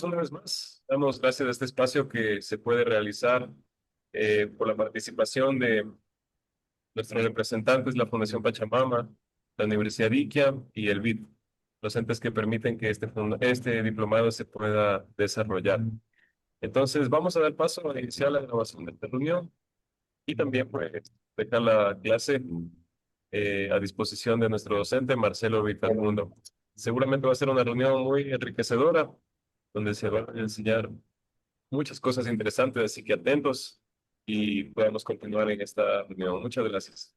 Una vez más, damos gracias a este espacio que se puede realizar por la participación de nuestros representantes, la Fundación Pachamama, la Universidad Iquia y el BID, los entes que permiten que este diplomado se pueda desarrollar. Entonces, vamos a dar paso a iniciar la grabación de esta reunión y también pues, dejar la clase a disposición de nuestro docente, Marcelo Vitalmundo. Seguramente va a ser una reunión muy enriquecedora, donde se va a enseñar muchas cosas interesantes, así que atentos y podamos continuar en esta reunión. Muchas gracias.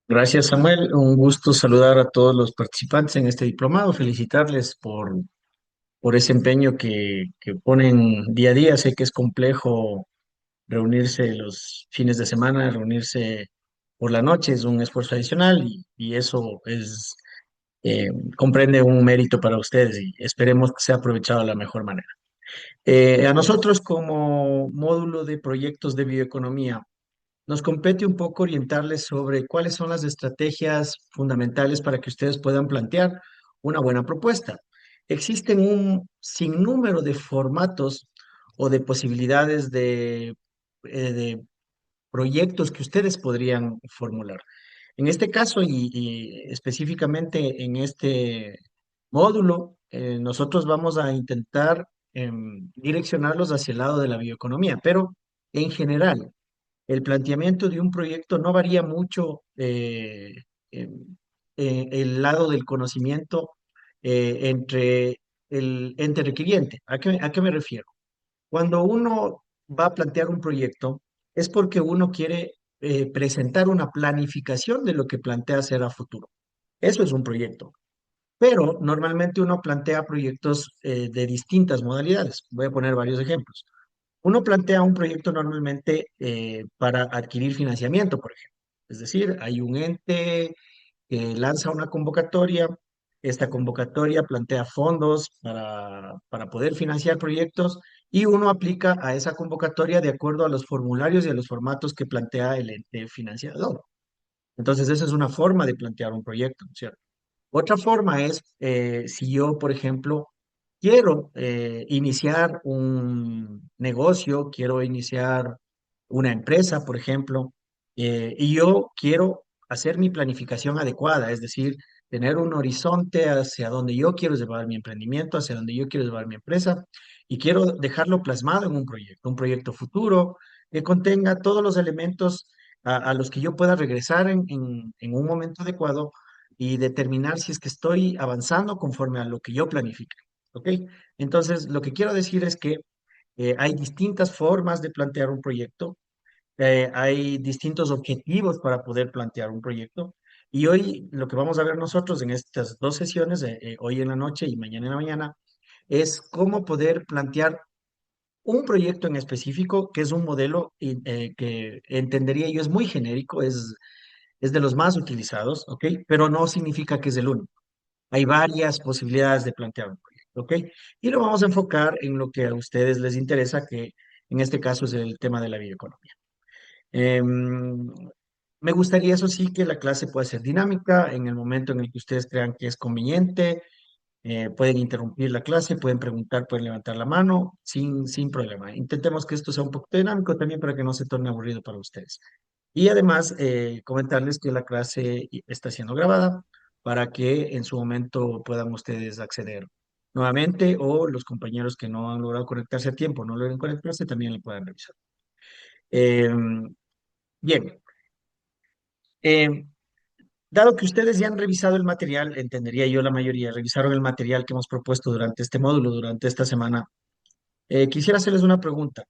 Gracias, Samuel. Un gusto saludar a todos los participantes en este diplomado, felicitarles por ese empeño que ponen día a día. Sé que es complejo reunirse los fines de semana, reunirse por la noche, es un esfuerzo adicional y eso eh, comprende un mérito para ustedes y esperemos que sea aprovechado de la mejor manera. A nosotros como módulo de proyectos de bioeconomía, nos compete un poco orientarles sobre cuáles son las estrategias fundamentales para que ustedes puedan plantear una buena propuesta. Existen un sinnúmero de formatos o de posibilidades de proyectos que ustedes podrían formular. En este caso y específicamente en este módulo, nosotros vamos a intentar direccionarlos hacia el lado de la bioeconomía, pero en general el planteamiento de un proyecto no varía mucho en el lado del conocimiento entre el ente requiriente. ¿A qué me refiero? Cuando uno va a plantear un proyecto, es porque uno quiere presentar una planificación de lo que plantea hacer a futuro. Eso es un proyecto. Pero normalmente uno plantea proyectos de distintas modalidades. Voy a poner varios ejemplos. Uno plantea un proyecto normalmente para adquirir financiamiento, por ejemplo. Es decir, hay un ente que lanza una convocatoria, esta convocatoria plantea fondos para poder financiar proyectos y uno aplica a esa convocatoria de acuerdo a los formularios y a los formatos que plantea el ente financiador. Entonces, esa es una forma de plantear un proyecto, ¿cierto? Otra forma es, si yo, por ejemplo, quiero iniciar un negocio, quiero iniciar una empresa, por ejemplo, y yo quiero hacer mi planificación adecuada, es decir, tener un horizonte hacia donde yo quiero llevar mi emprendimiento, hacia donde yo quiero llevar mi empresa, y quiero dejarlo plasmado en un proyecto futuro que contenga todos los elementos a los que yo pueda regresar en un momento adecuado y determinar si es que estoy avanzando conforme a lo que yo planifique. ¿Ok? Entonces, lo que quiero decir es que hay distintas formas de plantear un proyecto, hay distintos objetivos para poder plantear un proyecto. Y hoy lo que vamos a ver nosotros en estas dos sesiones, hoy en la noche y mañana en la mañana, es cómo poder plantear un proyecto en específico, que es un modelo que entendería yo es muy genérico, es de los más utilizados, ¿ok? Pero no significa que es el único. Hay varias posibilidades de plantear un proyecto, ¿ok? Y lo vamos a enfocar en lo que a ustedes les interesa, que en este caso es el tema de la bioeconomía. Em, Me gustaría, eso sí, que la clase pueda ser dinámica en el momento en el que ustedes crean que es conveniente. Pueden interrumpir la clase, pueden preguntar, pueden levantar la mano, sin problema. Intentemos que esto sea un poco dinámico también para que no se torne aburrido para ustedes. Y además, comentarles que la clase está siendo grabada para que en su momento puedan ustedes acceder nuevamente o los compañeros que no han logrado conectarse a tiempo, no logren conectarse, también le puedan revisar. Eh, Bien, eh, dado que ustedes ya han revisado el material, entendería yo la mayoría, revisaron el material que hemos propuesto durante este módulo, durante esta semana, quisiera hacerles una pregunta.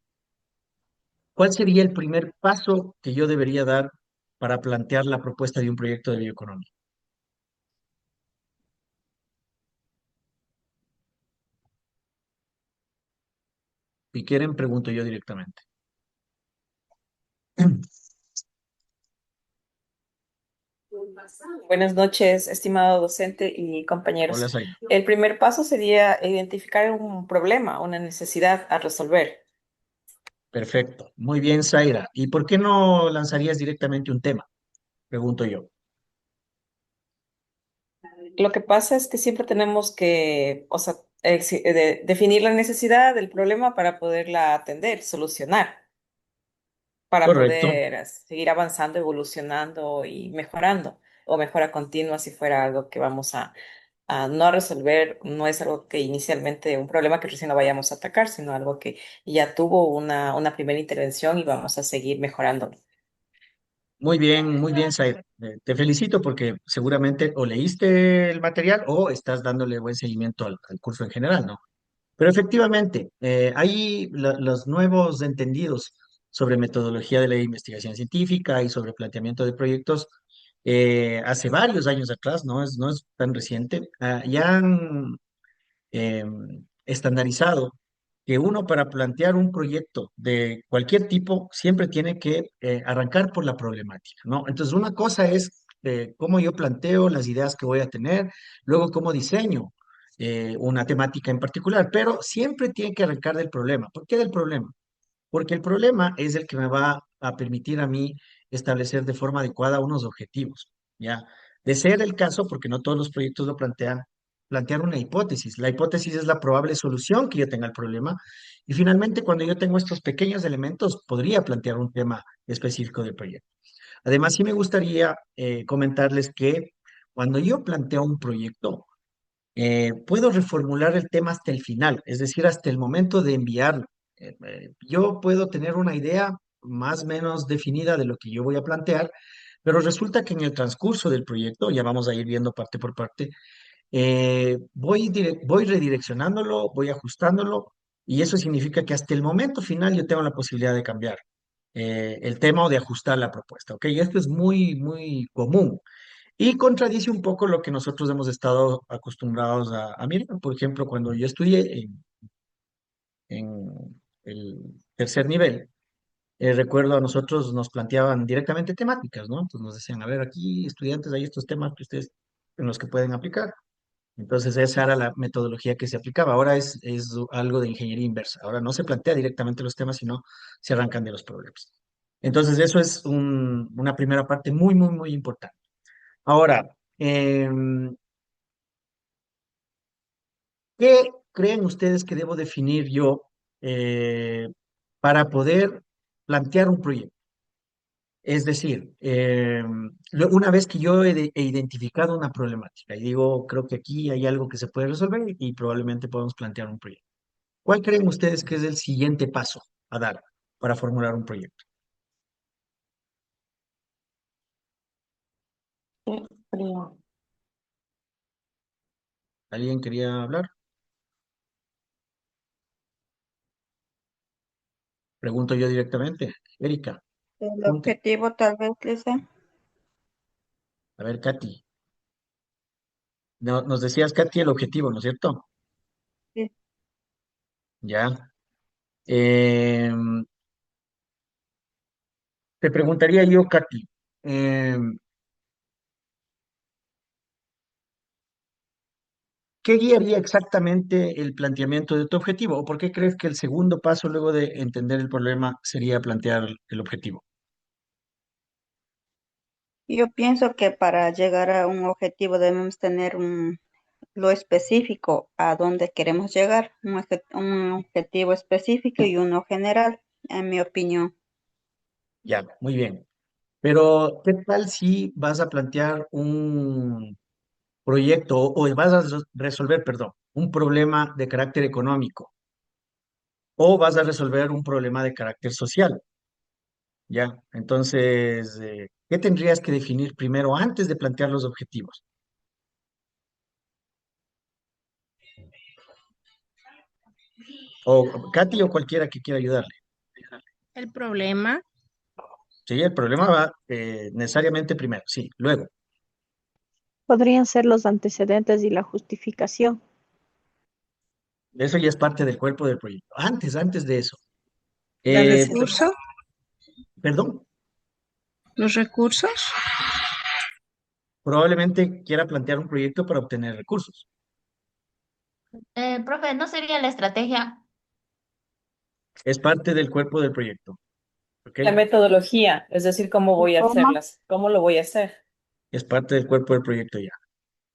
¿Cuál sería el primer paso que yo debería dar para plantear la propuesta de un proyecto de bioeconomía? Si quieren, pregunto yo directamente. Buenas noches, estimado docente y Hola, compañeros. Zaira. El primer paso sería identificar un problema, una necesidad a resolver. Perfecto. Muy bien, Zaira. ¿Y por qué no lanzarías directamente un tema? Pregunto yo. Lo que pasa es que siempre tenemos que, o sea, definir la necesidad del problema para poderla atender, solucionar, para Correcto. poder seguir avanzando, evolucionando y mejorando, o mejora continua si fuera algo que vamos a no resolver, no es algo que inicialmente, un problema que recién lo vayamos a atacar, sino algo que ya tuvo una primera intervención y vamos a seguir mejorando. Muy bien, Said. Te felicito porque seguramente o leíste el material o estás dándole buen seguimiento al curso en general, ¿no? Pero efectivamente, hay los nuevos entendidos sobre metodología de la investigación científica y sobre planteamiento de proyectos hace varios años atrás, no es tan reciente, ya han eh, estandarizado que uno para plantear un proyecto de cualquier tipo siempre tiene que arrancar por la problemática, ¿no? Entonces, una cosa es cómo yo planteo las ideas que voy a tener, luego cómo diseño una temática en particular, pero siempre tiene que arrancar del problema. ¿Por qué del problema? Porque el problema es el que me va a permitir a mí establecer de forma adecuada unos objetivos, ¿ya? De ser el caso, porque no todos los proyectos lo plantean, plantear una hipótesis. La hipótesis es la probable solución que yo tenga al problema. Y finalmente, cuando yo tengo estos pequeños elementos, podría plantear un tema específico del proyecto. Además, sí me gustaría comentarles que cuando yo planteo un proyecto, puedo reformular el tema hasta el final, es decir, hasta el momento de enviarlo. Yo puedo tener una idea más o menos definida de lo que yo voy a plantear, pero resulta que en el transcurso del proyecto, ya vamos a ir viendo parte por parte, voy redireccionándolo, voy ajustándolo, y eso significa que hasta el momento final yo tengo la posibilidad de cambiar el tema o de ajustar la propuesta, ¿ok? Y esto es muy común. Y contradice un poco lo que nosotros hemos estado acostumbrados a mirar. Por ejemplo, cuando yo estudié en el tercer nivel, recuerdo a nosotros nos planteaban directamente temáticas, ¿no? Entonces nos decían, a ver, aquí estudiantes, hay estos temas que ustedes en los que pueden aplicar. Entonces esa era la metodología que se aplicaba. Ahora es algo de ingeniería inversa. Ahora no se plantea directamente los temas, sino se arrancan de los problemas. Entonces eso es una primera parte muy importante. Ahora, ¿qué creen ustedes que debo definir yo para poder plantear un proyecto? Es decir, una vez que yo he identificado una problemática y digo, creo que aquí hay algo que se puede resolver y probablemente podemos plantear un proyecto. ¿Cuál creen ustedes que es el siguiente paso a dar para formular un proyecto? Creo. ¿Alguien quería hablar? Pregunto yo directamente. Erika, El ponte. objetivo tal vez, Lisa. A ver, Katy. No, nos decías, Katy, el objetivo, ¿no es cierto? Sí. Ya. Em, Te preguntaría yo, Katy, ¿qué guiaría exactamente el planteamiento de tu objetivo? ¿O por qué crees que el segundo paso luego de entender el problema sería plantear el objetivo? Yo pienso que para llegar a un objetivo debemos tener lo específico a dónde queremos llegar, un objetivo específico y uno general, en mi opinión. Ya, muy bien. Pero, ¿qué tal si vas a plantear un proyecto o vas a resolver, perdón, un problema de carácter económico o vas a resolver un problema de carácter social? Ya, entonces, ¿qué tendrías que definir primero antes de plantear los objetivos? O Katy o cualquiera que quiera ayudarle. El problema, Sí, el problema va necesariamente primero, sí, luego. Podrían ser los antecedentes y la justificación. Eso ya es parte del cuerpo del proyecto. Antes de eso. los eh, recursos, Perdón, los recursos. probablemente quiera plantear un proyecto para obtener recursos. Profe, ¿no sería la estrategia? Es parte del cuerpo del proyecto, ¿ok? La metodología, es decir, cómo voy a Toma, hacerlas, cómo lo voy a hacer. Es parte del cuerpo del proyecto ya.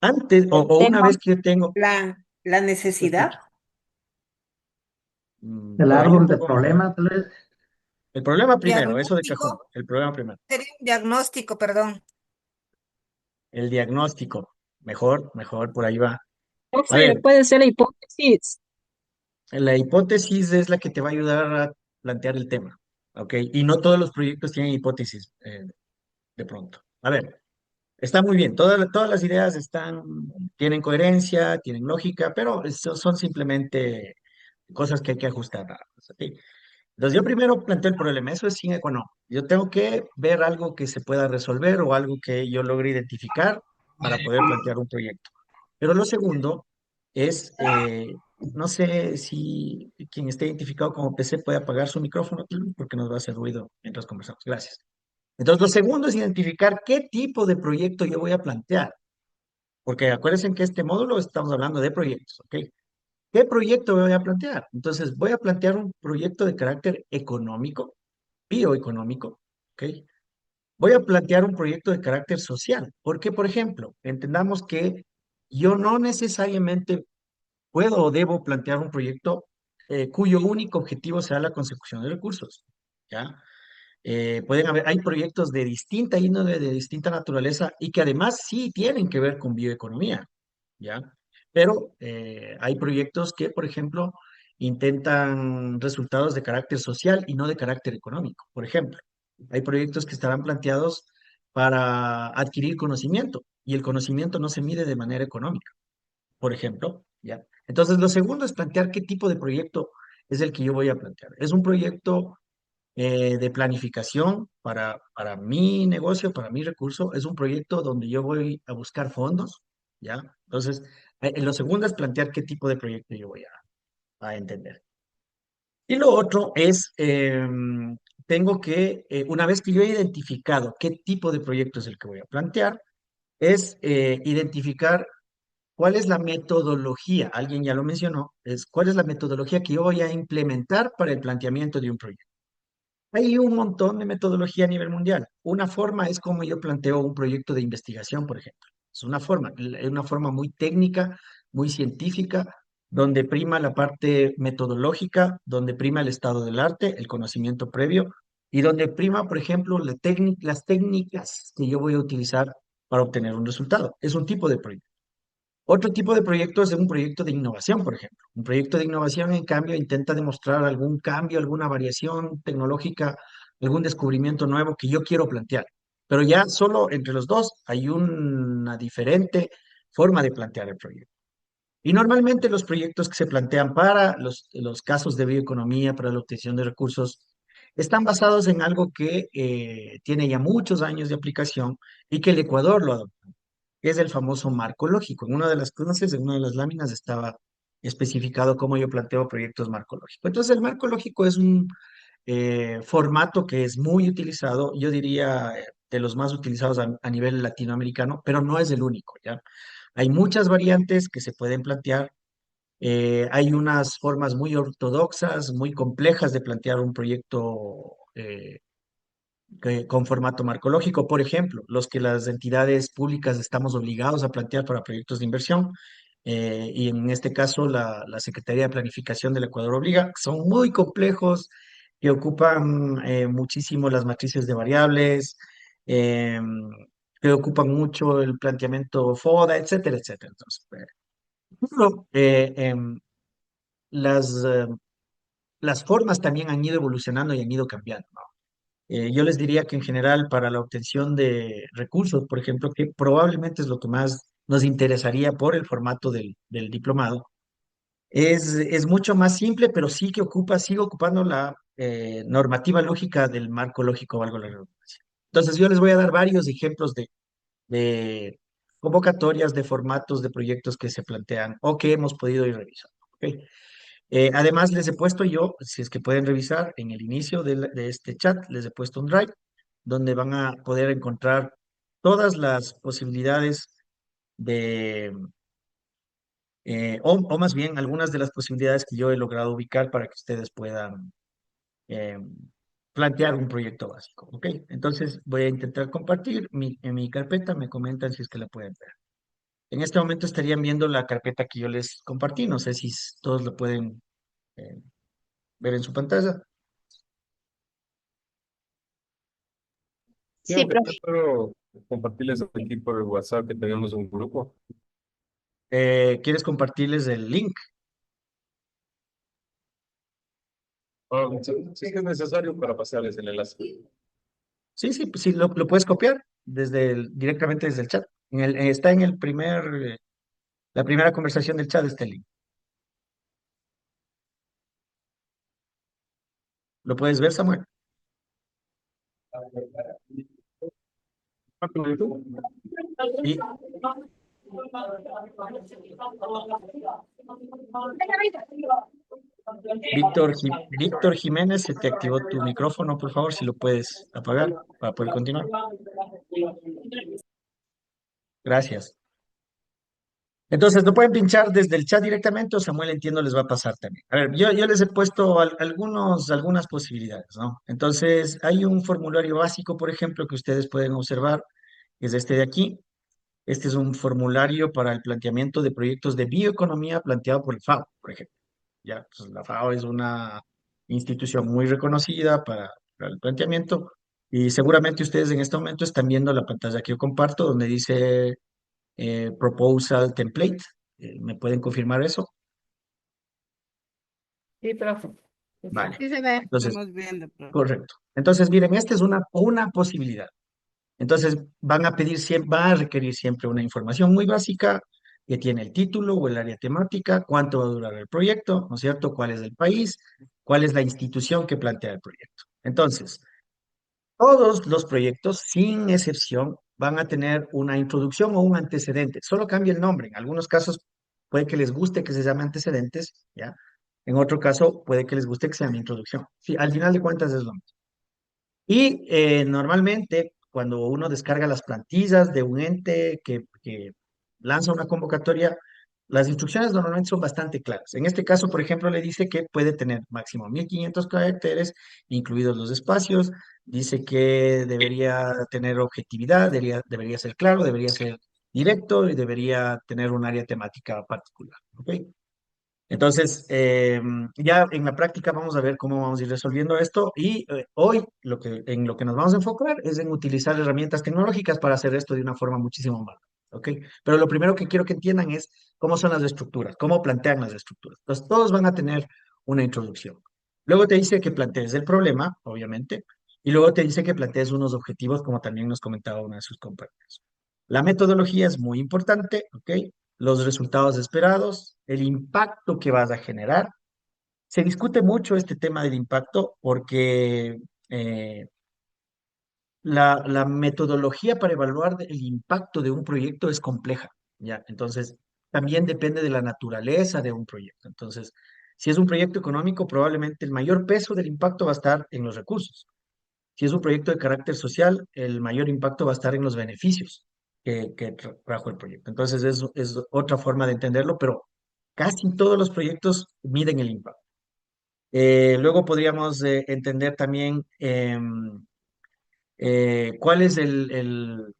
Antes, el o una tema, vez que yo tengo, Plan. La Te necesidad. escucho. El Por ahí un árbol de poco más. problema, tal vez. El problema primero, eso de cajón. Diagnóstico. El problema primero. Sería un diagnóstico, perdón. El diagnóstico. Mejor, por ahí va. A Profe, ver, puede ser la hipótesis. la hipótesis es la que te va a ayudar a plantear el tema, ¿ok? Y no todos los proyectos tienen hipótesis de pronto. A ver, está muy bien, todas las ideas tienen coherencia, tienen lógica, pero son simplemente cosas que hay que ajustar nada más, ¿ok? Entonces yo primero planteo el problema, eso es sine qua non. Yo tengo que ver algo que se pueda resolver o algo que yo logre identificar para poder plantear un proyecto. Pero lo segundo es, no sé si quien esté identificado como PC puede apagar su micrófono porque nos va a hacer ruido mientras conversamos. Gracias. Entonces, lo segundo es identificar qué tipo de proyecto yo voy a plantear, porque acuérdense que este módulo estamos hablando de proyectos, ¿ok? ¿Qué proyecto voy a plantear? Entonces, voy a plantear un proyecto de carácter económico, bioeconómico, ¿ok? Voy a plantear un proyecto de carácter social, porque, por ejemplo, entendamos que yo no necesariamente puedo o debo plantear un proyecto cuyo único objetivo sea la consecución de recursos, ¿ya? Hay proyectos de distinta índole, de distinta naturaleza y que además sí tienen que ver con bioeconomía, ¿ya? Pero hay proyectos que, por ejemplo, intentan resultados de carácter social y no de carácter económico. Por ejemplo, hay proyectos que estarán planteados para adquirir conocimiento y el conocimiento no se mide de manera económica, por ejemplo, ¿ya? Entonces, lo segundo es plantear qué tipo de proyecto es el que yo voy a plantear. ¿Es un proyecto de planificación para mi negocio, para mi recurso? ¿Es un proyecto donde yo voy a buscar fondos? ¿Ya? Entonces, lo segundo es plantear qué tipo de proyecto yo voy a entender. Y lo otro es, tengo que, una vez que yo he identificado qué tipo de proyecto es el que voy a plantear, es identificar cuál es la metodología, alguien ya lo mencionó, es cuál es la metodología que yo voy a implementar para el planteamiento de un proyecto. Hay un montón de metodología a nivel mundial. Una forma es como yo planteo un proyecto de investigación, por ejemplo. Es una forma muy técnica, muy científica, donde prima la parte metodológica, donde prima el estado del arte, el conocimiento previo, y donde prima, por ejemplo, las técnicas que yo voy a utilizar para obtener un resultado. Es un tipo de proyecto. Otro tipo de proyecto es un proyecto de innovación, por ejemplo. Un proyecto de innovación, en cambio, intenta demostrar algún cambio, alguna variación tecnológica, algún descubrimiento nuevo que yo quiero plantear. Pero ya solo entre los dos hay una diferente forma de plantear el proyecto. Y normalmente los proyectos que se plantean para los casos de bioeconomía, para la obtención de recursos, están basados en algo que tiene ya muchos años de aplicación y que el Ecuador lo adoptó, que es el famoso marco lógico. En una de las clases, en una de las láminas estaba especificado cómo yo planteo proyectos marco lógico. Entonces, el marco lógico es un formato que es muy utilizado, yo diría de los más utilizados a nivel latinoamericano, pero no es el único, ¿ya? Hay muchas variantes que se pueden plantear. Hay unas formas muy ortodoxas, muy complejas de plantear un proyecto con formato marcológico. Por ejemplo, los que las entidades públicas estamos obligados a plantear para proyectos de inversión, y en este caso la Secretaría de Planificación del Ecuador obliga, son muy complejos, que ocupan muchísimo las matrices de variables, eh, que ocupan mucho el planteamiento FODA, etcétera, etcétera. Entonces, pero, las, eh, las formas también han ido evolucionando y han ido cambiando, ¿no? Yo les diría que en general para la obtención de recursos, por ejemplo, que probablemente es lo que más nos interesaría por el formato del diplomado, es mucho más simple, pero sí que sigue ocupando la normativa lógica del marco lógico, valgo la redundancia. Entonces yo les voy a dar varios ejemplos de convocatorias, de formatos de proyectos que se plantean o que hemos podido ir revisando. ¿Ok? Además, les he puesto yo, si es que pueden revisar, en el inicio de este chat, les he puesto un drive donde van a poder encontrar todas las posibilidades de, o más bien algunas de las posibilidades que yo he logrado ubicar para que ustedes puedan eh, plantear un proyecto básico. ¿Ok? Entonces voy a intentar compartir en mi carpeta, me comentan si es que la pueden ver. En este momento estarían viendo la carpeta que yo les compartí. No sé si todos lo pueden eh, ver en su pantalla. Sí, Sí, aunque yo profe. puedo compartirles aquí por el WhatsApp que tenemos un grupo. ¿Quieres compartirles el link? Sí, sí que es necesario para pasarles el enlace. Sí, sí, sí, lo puedes copiar directamente desde el chat. Está en la primera conversación del chat, este link. ¿Lo puedes ver, Samuel? Y Víctor Jiménez, se te activó tu micrófono, por favor, si lo puedes apagar para poder continuar. Gracias. Entonces, lo pueden pinchar desde el chat directamente o Samuel, entiendo, les va a pasar también. A ver, yo les he puesto algunas posibilidades, ¿no? Entonces, hay un formulario básico, por ejemplo, que ustedes pueden observar, que es este de aquí. Este es un formulario para el planteamiento de proyectos de bioeconomía planteado por el FAO, por ejemplo. Ya, pues la FAO es una institución muy reconocida para el planteamiento y seguramente ustedes en este momento están viendo la pantalla que yo comparto donde dice Proposal Template. ¿Me pueden confirmar eso? Sí, profe. Vale. Sí se ve. Entonces, correcto. Entonces, miren, esta es una posibilidad. Entonces, van a requerir siempre una información muy básica que tiene el título o el área temática, cuánto va a durar el proyecto, ¿no es cierto? ¿Cuál es el país? ¿Cuál es la institución que plantea el proyecto? Entonces, todos los proyectos, sin excepción, van a tener una introducción o un antecedente. Solo cambia el nombre. En algunos casos puede que les guste que se llame antecedentes, ¿ya? En otro caso puede que les guste que se llame introducción. Sí, al final de cuentas es lo mismo. Y normalmente, cuando uno descarga las plantillas de un ente que lanza una convocatoria, las instrucciones normalmente son bastante claras. En este caso, por ejemplo, le dice que puede tener máximo 1500 caracteres, incluidos los espacios. Dice que debería tener objetividad, debería ser claro, debería ser directo y debería tener un área temática particular. ¿Ok? Entonces, ya en la práctica vamos a ver cómo vamos a ir resolviendo esto y hoy en lo que nos vamos a enfocar es en utilizar herramientas tecnológicas para hacer esto de una forma muchísimo más, ¿ok? Pero lo primero que quiero que entiendan es cómo son las estructuras, cómo plantean las estructuras. Entonces, todos van a tener una introducción. Luego te dice que plantees el problema, obviamente, y luego te dice que plantees unos objetivos, como también nos comentaba una de sus compañeras. La metodología es muy importante, ¿ok? Los resultados esperados, el impacto que vas a generar. Se discute mucho este tema del impacto porque eh, la metodología para evaluar el impacto de un proyecto es compleja, ¿ya? Entonces, también depende de la naturaleza de un proyecto. Entonces, si es un proyecto económico, probablemente el mayor peso del impacto va a estar en los recursos. Si es un proyecto de carácter social, el mayor impacto va a estar en los beneficios que trajo el proyecto. Entonces, es otra forma de entenderlo, pero casi todos los proyectos miden el impacto. Luego podríamos entender también cuál es el-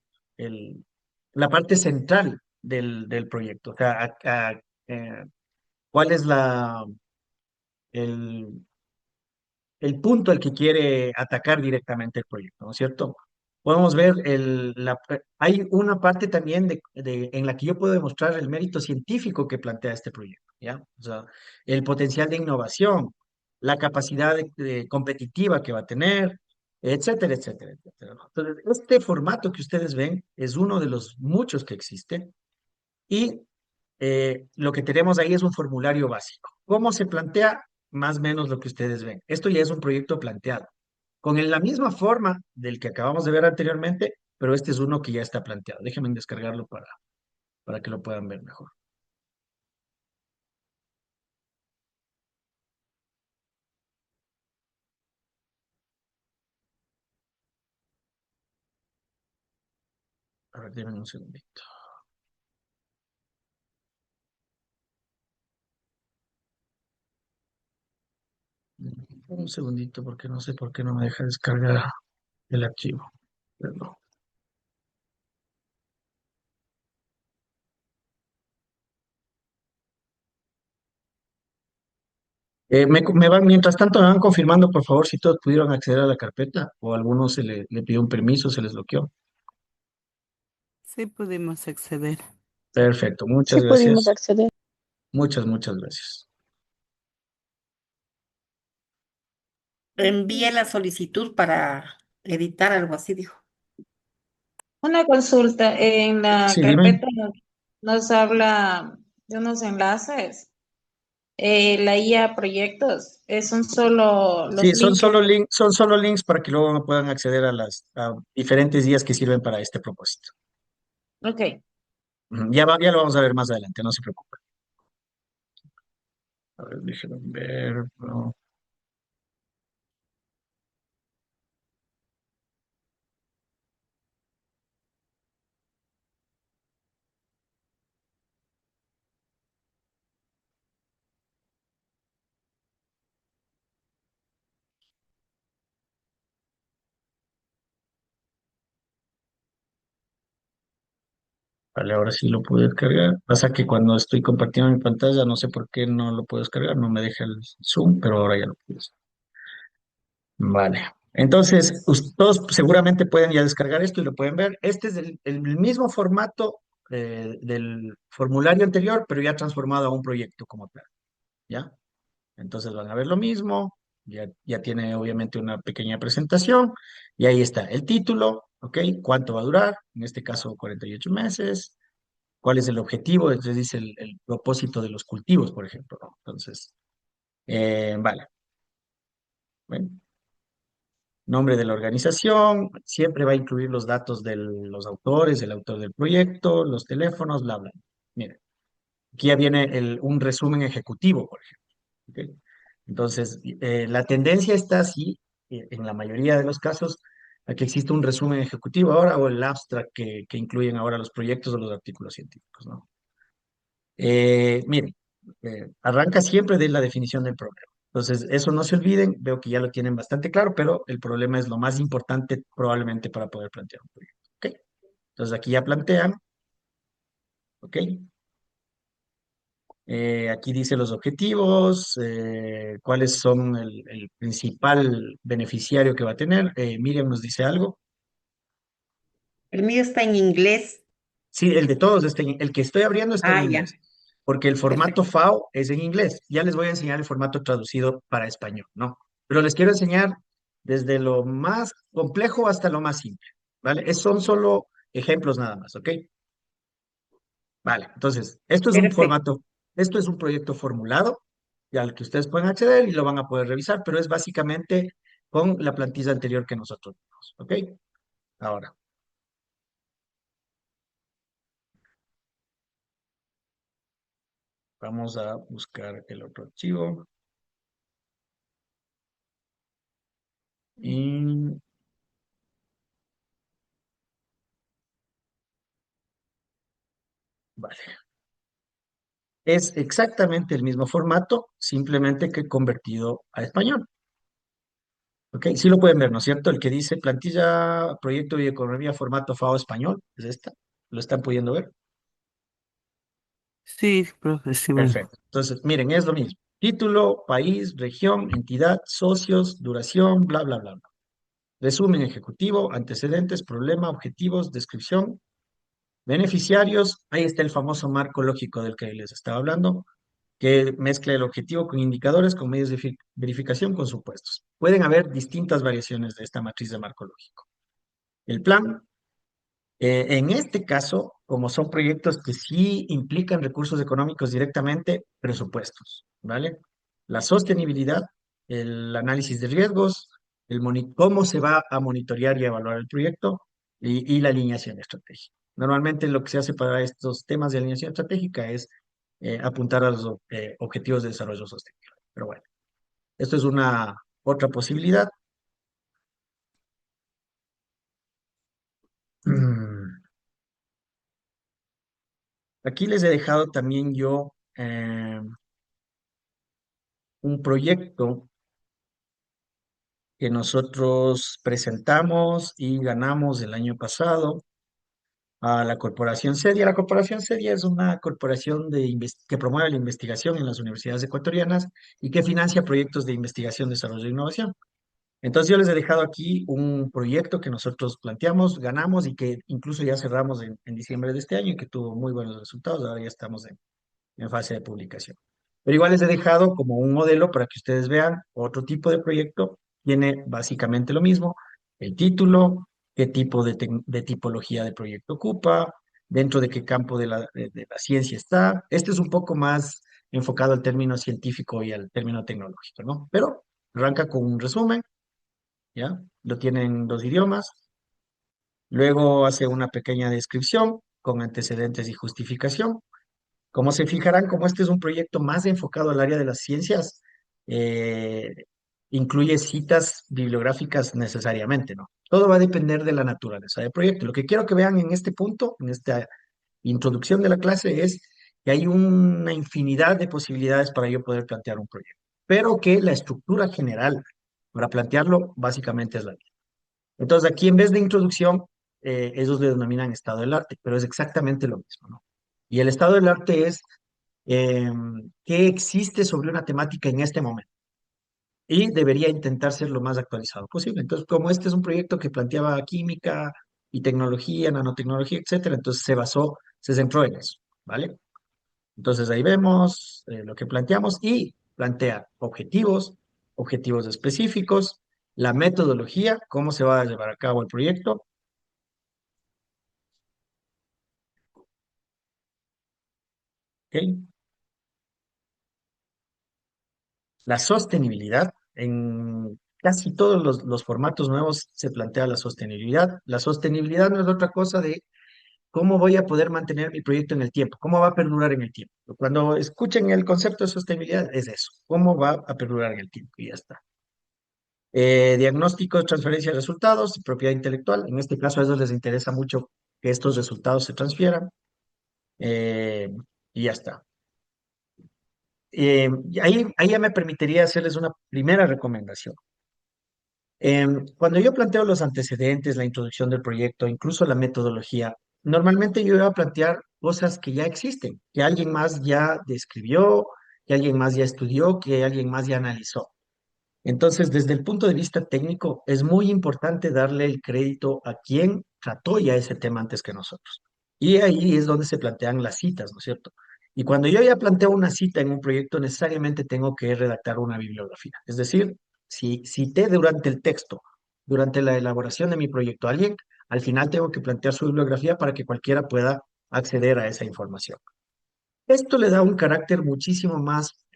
la parte central del proyecto. O sea, eh, cuál es el, el punto al que quiere atacar directamente el proyecto, ¿no es cierto? Podemos ver, hay una parte también en la que yo puedo demostrar el mérito científico que plantea este proyecto, ¿ya? O sea, el potencial de innovación, la capacidad competitiva que va a tener, etcétera, etcétera, etcétera. Entonces, este formato que ustedes ven es uno de los muchos que existen y lo que tenemos ahí es un formulario básico. ¿Cómo se plantea? Más o menos lo que ustedes ven. Esto ya es un proyecto planteado, con la misma forma del que acabamos de ver anteriormente, pero este es uno que ya está planteado. Déjenme descargarlo para que lo puedan ver mejor. A ver, denme un segundito. Un segundito, porque no sé por qué no me deja descargar el archivo. Perdón. Mientras tanto, me van confirmando, por favor, si todos pudieron acceder a la carpeta o a algunos le pidió un permiso, se les bloqueó. Sí pudimos acceder. Perfecto, Sí muchas pudimos gracias. acceder. Muchas gracias. Envíe la solicitud para editar algo así, dijo. Una consulta, en la Sí, dime. carpeta nos habla de unos enlaces. La IA proyectos, son solo Sí, los links. son solo links para que luego puedan acceder a diferentes días que sirven para este propósito. Ok. Ujú, ya lo vamos a ver más adelante, no se preocupen. A ver, déjenme ver. No. Vale, ahora sí lo puedo descargar. Pasa que cuando estoy compartiendo mi pantalla, no sé por qué no lo puedo descargar, no me deja el Zoom, pero ahora ya lo puedo. Vale. Entonces, todos seguramente pueden ya descargar esto y lo pueden ver. Este es el mismo formato del formulario anterior, pero ya transformado a un proyecto como tal. ¿Ya? Entonces van a ver lo mismo. Ya tiene obviamente una pequeña presentación. Y ahí está el título, ¿ok? ¿Cuánto va a durar? En este caso, 48 meses. ¿Cuál es el objetivo? Entonces dice el propósito de los cultivos, por ejemplo, ¿no? Entonces, vale. Bueno, nombre de la organización, siempre va a incluir los datos de los autores, el autor del proyecto, los teléfonos, bla, bla. Miren, aquí ya viene un resumen ejecutivo, por ejemplo. ¿Ok? Entonces, la tendencia está así, en la mayoría de los casos, a que existe un resumen ejecutivo ahora o el abstract que incluyen ahora los proyectos o los artículos científicos, ¿no? Miren, arranca siempre de la definición del problema. Entonces, eso no se olviden, veo que ya lo tienen bastante claro, pero el problema es lo más importante probablemente para poder plantear un proyecto. ¿Ok? Entonces, aquí ya plantean, ¿ok? Aquí dice los objetivos, cuáles son el principal beneficiario que va a tener. Miriam nos dice algo. El mío está en inglés. Sí, el de todos, el que estoy abriendo está en Ah, ya. inglés, porque el formato Perfecto. FAO es en inglés. Ya les voy a enseñar el formato traducido para español, ¿no? Pero les quiero enseñar desde lo más complejo hasta lo más simple, ¿vale? Son solo ejemplos nada más, ¿ok? Vale, entonces, Perfecto. esto es un proyecto formulado, y al que ustedes pueden acceder y lo van a poder revisar, pero es básicamente con la plantilla anterior que nosotros vimos, ¿ok? Ahora, vamos a buscar el otro archivo. Y vale. Es exactamente el mismo formato, simplemente que convertido a español. ¿Ok? Sí lo pueden ver, ¿no es cierto? El que dice plantilla, proyecto y economía, formato FAO español, es esta. ¿Lo están pudiendo ver? Sí, profe, sí, bueno. Perfecto. Entonces, miren, es lo mismo. Título, país, región, entidad, socios, duración, bla, bla, bla, bla. Resumen ejecutivo, antecedentes, problema, objetivos, descripción, beneficiarios. Ahí está el famoso marco lógico del que les estaba hablando, que mezcla el objetivo con indicadores, con medios de verificación, con supuestos. Pueden haber distintas variaciones de esta matriz de marco lógico. El plan, en este caso, como son proyectos que sí implican recursos económicos directamente, presupuestos, ¿vale? La sostenibilidad, el análisis de riesgos, cómo se va a monitorear y evaluar el proyecto y la alineación estratégica. Normalmente lo que se hace para estos temas de alineación estratégica es apuntar a los objetivos de desarrollo sostenible. Pero bueno, esto es una otra posibilidad. Aquí les he dejado también yo un proyecto que nosotros presentamos y ganamos el año pasado a la Corporación CEDIA. La Corporación CEDIA es una corporación que promueve la investigación en las universidades ecuatorianas y que financia proyectos de investigación, desarrollo e innovación. Entonces yo les he dejado aquí un proyecto que nosotros planteamos, ganamos y que incluso ya cerramos en diciembre de este año y que tuvo muy buenos resultados. Ahora ya estamos en fase de publicación. Pero igual les he dejado como un modelo para que ustedes vean otro tipo de proyecto. Tiene básicamente lo mismo, el título, qué tipo de tipología de proyecto ocupa, dentro de qué campo de la ciencia está. Este es un poco más enfocado al término científico y al término tecnológico, ¿no? Pero arranca con un resumen, ¿ya? Lo tiene en 2 idiomas. Luego hace una pequeña descripción con antecedentes y justificación. Como se fijarán, como este es un proyecto más enfocado al área de las ciencias, eh, incluye citas bibliográficas necesariamente, ¿no? Todo va a depender de la naturaleza del proyecto. Lo que quiero que vean en este punto, en esta introducción de la clase, es que hay una infinidad de posibilidades para yo poder plantear un proyecto, pero que la estructura general para plantearlo básicamente es la misma. Entonces, aquí en vez de introducción, ellos le denominan estado del arte, pero es exactamente lo mismo, ¿no? Y el estado del arte es eh, qué existe sobre una temática en este momento y debería intentar ser lo más actualizado posible. Entonces, como este es un proyecto que planteaba química y tecnología, nanotecnología, etcétera, entonces se centró en eso, ¿vale? Entonces ahí vemos lo que planteamos y plantea objetivos, objetivos específicos, la metodología, cómo se va a llevar a cabo el proyecto. ¿Ok? La sostenibilidad, en casi todos los formatos nuevos se plantea la sostenibilidad. La sostenibilidad no es otra cosa de cómo voy a poder mantener mi proyecto en el tiempo, cómo va a perdurar en el tiempo. Cuando escuchen el concepto de sostenibilidad, es eso, cómo va a perdurar en el tiempo y ya está. Diagnóstico, transferencia de resultados, propiedad intelectual. En este caso a ellos les interesa mucho que estos resultados se transfieran eh, y ya está. Y ahí ya me permitiría hacerles una primera recomendación. Cuando yo planteo los antecedentes, la introducción del proyecto, incluso la metodología, normalmente yo voy a plantear cosas que ya existen, que alguien más ya describió, que alguien más ya estudió, que alguien más ya analizó. Entonces, desde el punto de vista técnico, es muy importante darle el crédito a quien trató ya ese tema antes que nosotros. Y ahí es donde se plantean las citas, ¿no es cierto? Y cuando yo ya planteo una cita en un proyecto, necesariamente tengo que redactar una bibliografía. Es decir, si cité durante el texto, durante la elaboración de mi proyecto a alguien, al final tengo que plantear su bibliografía para que cualquiera pueda acceder a esa información. Esto le da un carácter muchísimo más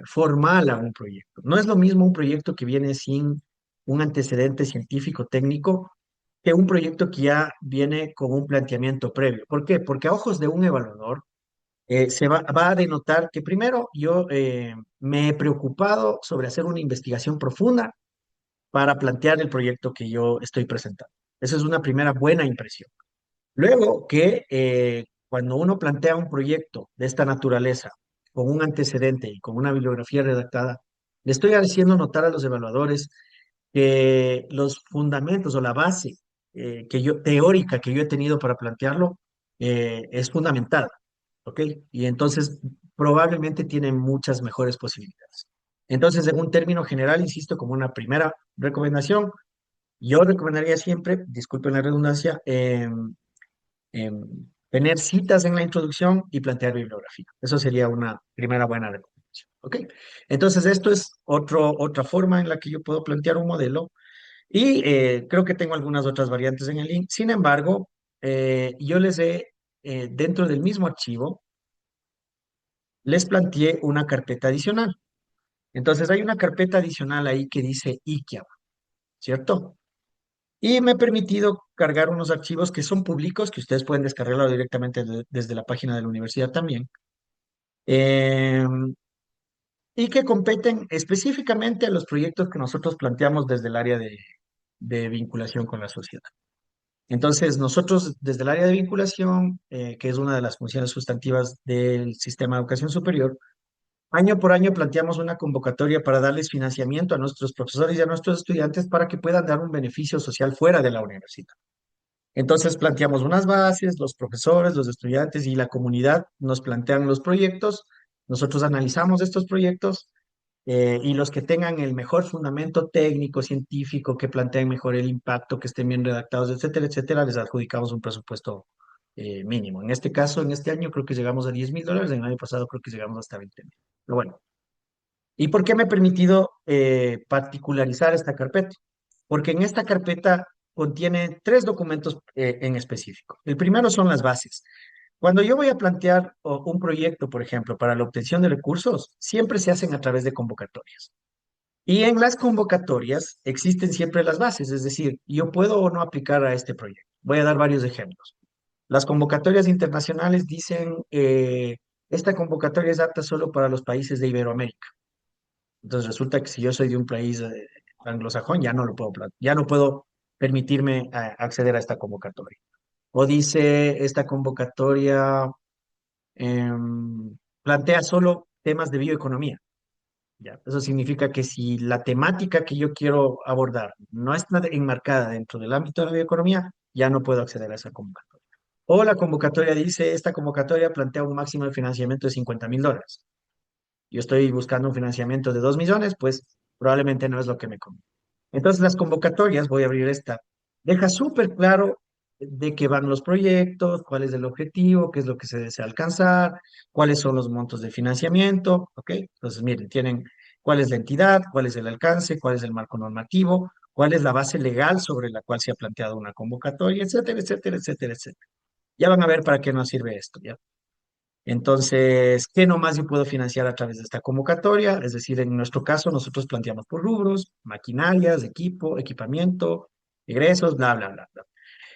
formal a un proyecto. No es lo mismo un proyecto que viene sin un antecedente científico técnico que un proyecto que ya viene con un planteamiento previo. ¿Por qué? Porque a ojos de un evaluador va a denotar que primero yo me he preocupado sobre hacer una investigación profunda para plantear el proyecto que yo estoy presentando. Esa es una primera buena impresión. Luego que cuando uno plantea un proyecto de esta naturaleza, con un antecedente y con una bibliografía redactada, le estoy haciendo notar a los evaluadores que los fundamentos o la base teórica que yo he tenido para plantearlo es fundamental, ¿ok? Y entonces probablemente tiene muchas mejores posibilidades. Entonces, en un término general, insisto, como una primera recomendación, yo recomendaría siempre, disculpen la redundancia, tener citas en la introducción y plantear bibliografía. Eso sería una primera buena recomendación. ¿Ok? Entonces, esto es otra forma en la que yo puedo plantear un modelo y creo que tengo algunas otras variantes en el link. Sin embargo, yo dentro del mismo archivo, les planteé una carpeta adicional. Entonces, hay una carpeta adicional ahí que dice IKIA, ¿cierto? Y me he permitido cargar unos archivos que son públicos, que ustedes pueden descargarlo directamente desde la página de la universidad también, eh, y que competen específicamente a los proyectos que nosotros planteamos desde el área de vinculación con la sociedad. Entonces, nosotros desde el área de vinculación, que es una de las funciones sustantivas del sistema de educación superior, año por año planteamos una convocatoria para darles financiamiento a nuestros profesores y a nuestros estudiantes para que puedan dar un beneficio social fuera de la universidad. Entonces planteamos unas bases, los profesores, los estudiantes y la comunidad nos plantean los proyectos, nosotros analizamos estos proyectos y los que tengan el mejor fundamento técnico, científico, que planteen mejor el impacto, que estén bien redactados, etcétera, etcétera, les adjudicamos un presupuesto mínimo. En este caso, en este año creo que llegamos a $10,000, en el año pasado creo que llegamos hasta 20,000. Pero bueno, ¿y por qué me he permitido particularizar esta carpeta? Porque en esta carpeta contiene tres documentos en específico. El primero son las bases. Cuando yo voy a plantear un proyecto, por ejemplo, para la obtención de recursos, siempre se hacen a través de convocatorias. Y en las convocatorias existen siempre las bases, es decir, yo puedo o no aplicar a este proyecto. Voy a dar varios ejemplos. Las convocatorias internacionales dicen, esta convocatoria es apta solo para los países de Iberoamérica. Entonces resulta que si yo soy de un país anglosajón, ya no lo puedo, ya no puedo permitirme acceder a esta convocatoria. O dice, esta convocatoria plantea solo temas de bioeconomía. ¿Ya? Eso significa que si la temática que yo quiero abordar no está enmarcada dentro del ámbito de la bioeconomía, ya no puedo acceder a esa convocatoria. O la convocatoria dice, esta convocatoria plantea un máximo de financiamiento de $50,000. Yo estoy buscando un financiamiento de 2 millones, pues probablemente no es lo que me conviene. Entonces las convocatorias, voy a abrir esta, deja súper claro de qué van los proyectos, cuál es el objetivo, qué es lo que se desea alcanzar, cuáles son los montos de financiamiento, ¿ok? Entonces, miren, tienen cuál es la entidad, cuál es el alcance, cuál es el marco normativo, cuál es la base legal sobre la cual se ha planteado una convocatoria, etcétera, etcétera, etcétera, etcétera. Ya van a ver para qué nos sirve esto, ¿ya? Entonces, ¿qué nomás yo puedo financiar a través de esta convocatoria? Es decir, en nuestro caso, nosotros planteamos por rubros, maquinarias, equipo, equipamiento, egresos, bla, bla, bla, bla.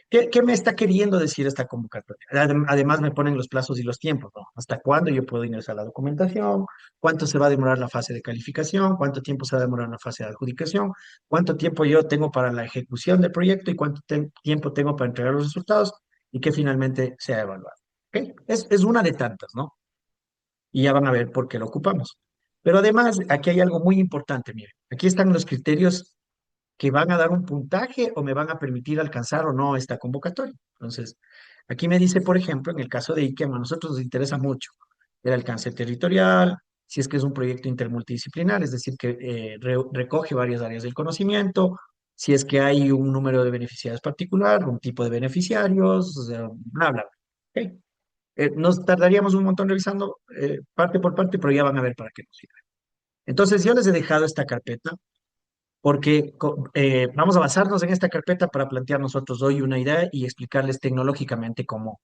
¿Qué me está queriendo decir esta convocatoria? Además, me ponen los plazos y los tiempos, ¿no? ¿Hasta cuándo yo puedo ingresar la documentación? ¿Cuánto se va a demorar la fase de calificación? ¿Cuánto tiempo se va a demorar la fase de adjudicación? ¿Cuánto tiempo yo tengo para la ejecución del proyecto y cuánto tiempo tengo para entregar los resultados y que finalmente sea evaluado? ¿Ok? Es una de tantas, ¿no? Y ya van a ver por qué lo ocupamos. Pero además, aquí hay algo muy importante, miren. Aquí están los criterios que van a dar un puntaje o me van a permitir alcanzar o no esta convocatoria. Entonces, aquí me dice, por ejemplo, en el caso de IKEM, a nosotros nos interesa mucho el alcance territorial, si es que es un proyecto intermultidisciplinar, es decir, que recoge varias áreas del conocimiento, si es que hay un número de beneficiarios particular, un tipo de beneficiarios, o sea, bla, bla. ¿Ok? Nos tardaríamos un montón revisando parte por parte, pero ya van a ver para qué nos sirve. Entonces, yo les he dejado esta carpeta porque vamos a basarnos en esta carpeta para plantear nosotros hoy una idea y explicarles tecnológicamente cómo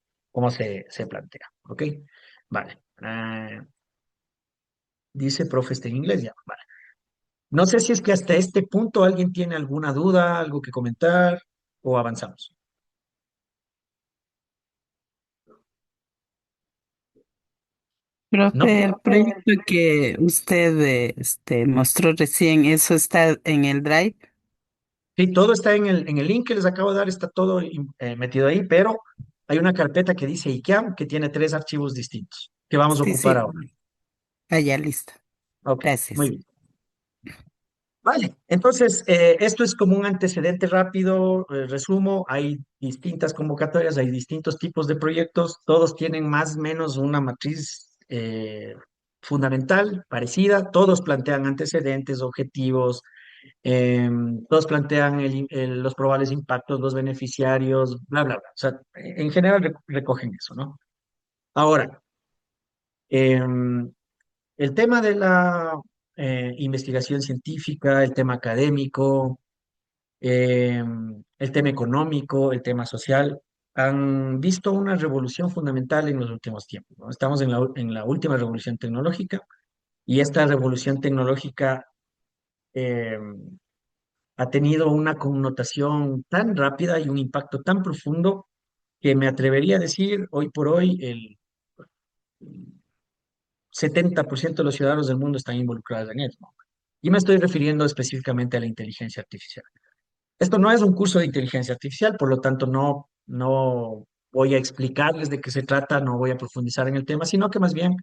se plantea. ¿Ok? Vale. Dice profe está en inglés ya. Vale. No sé si es que hasta este punto alguien tiene alguna duda, algo que comentar o avanzamos. ¿No? Profe, el proyecto que usted mostró recién, ¿eso está en el Drive? Sí, todo está en el link que les acabo de dar, está todo metido ahí, pero hay una carpeta que dice IKEAM que tiene 3 archivos distintos que vamos a Sí, ocupar sí. ahora. Ah, ya listo. Ok, muy Gracias. bien. Vale, entonces esto es como un antecedente rápido, resumo, hay distintas convocatorias, hay distintos tipos de proyectos, todos tienen más o menos una matriz fundamental, parecida, todos plantean antecedentes, objetivos, todos plantean los probables impactos, los beneficiarios, bla, bla, bla. O sea, en general recogen eso, ¿no? Ahora, em, el tema de la investigación científica, el tema académico, el tema económico, el tema social, han visto una revolución fundamental en los últimos tiempos, ¿no? Estamos en la última revolución tecnológica y esta revolución tecnológica ha tenido una connotación tan rápida y un impacto tan profundo que me atrevería a decir hoy por hoy el 70% de los ciudadanos del mundo están involucrados en él, ¿no? Y me estoy refiriendo específicamente a la inteligencia artificial. Esto no es un curso de inteligencia artificial, por lo tanto no voy a explicarles de qué se trata, no voy a profundizar en el tema, sino que más bien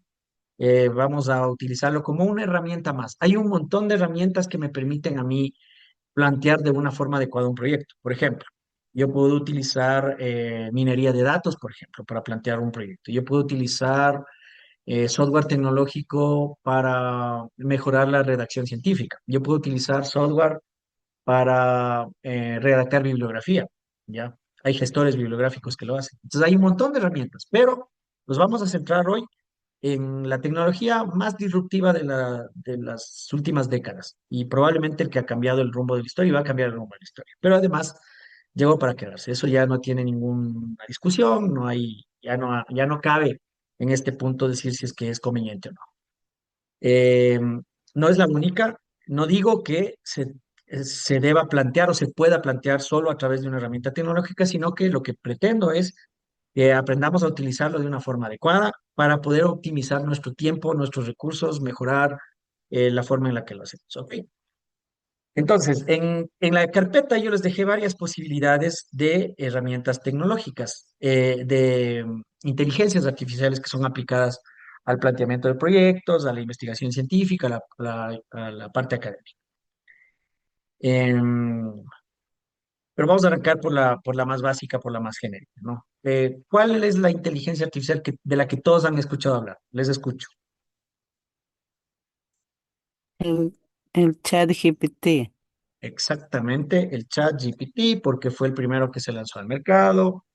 vamos a utilizarlo como una herramienta más. Hay un montón de herramientas que me permiten a mí plantear de una forma adecuada un proyecto. Por ejemplo, Yo puedo utilizar minería de datos, por ejemplo, para plantear un proyecto. Yo puedo utilizar software tecnológico para mejorar la redacción científica. Yo puedo utilizar software para redactar bibliografía, ¿ya? Hay gestores bibliográficos que lo hacen. Entonces hay un montón de herramientas, pero nos vamos a centrar hoy en la tecnología más disruptiva de las últimas décadas y probablemente el que ha cambiado el rumbo de la historia y va a cambiar el rumbo de la historia. Pero además llegó para quedarse. Eso ya no tiene ninguna discusión, no hay, ya no cabe en este punto decir si es que es conveniente o no. Eh, no es la única, no digo que se deba plantear o se pueda plantear solo a través de una herramienta tecnológica, sino que lo que pretendo es que aprendamos a utilizarlo de una forma adecuada para poder optimizar nuestro tiempo, nuestros recursos, mejorar la forma en la que lo hacemos. ¿Ok? Entonces, en la carpeta yo les dejé varias posibilidades de herramientas tecnológicas, de inteligencias artificiales que son aplicadas al planteamiento de proyectos, a la investigación científica, a la parte académica. Em, pero vamos a arrancar por la más básica, por la más genérica, ¿no? ¿Cuál es la inteligencia artificial de la que todos han escuchado hablar? Les escucho. El, el chat GPT. Exactamente, el chat GPT, porque fue el primero que se lanzó al mercado,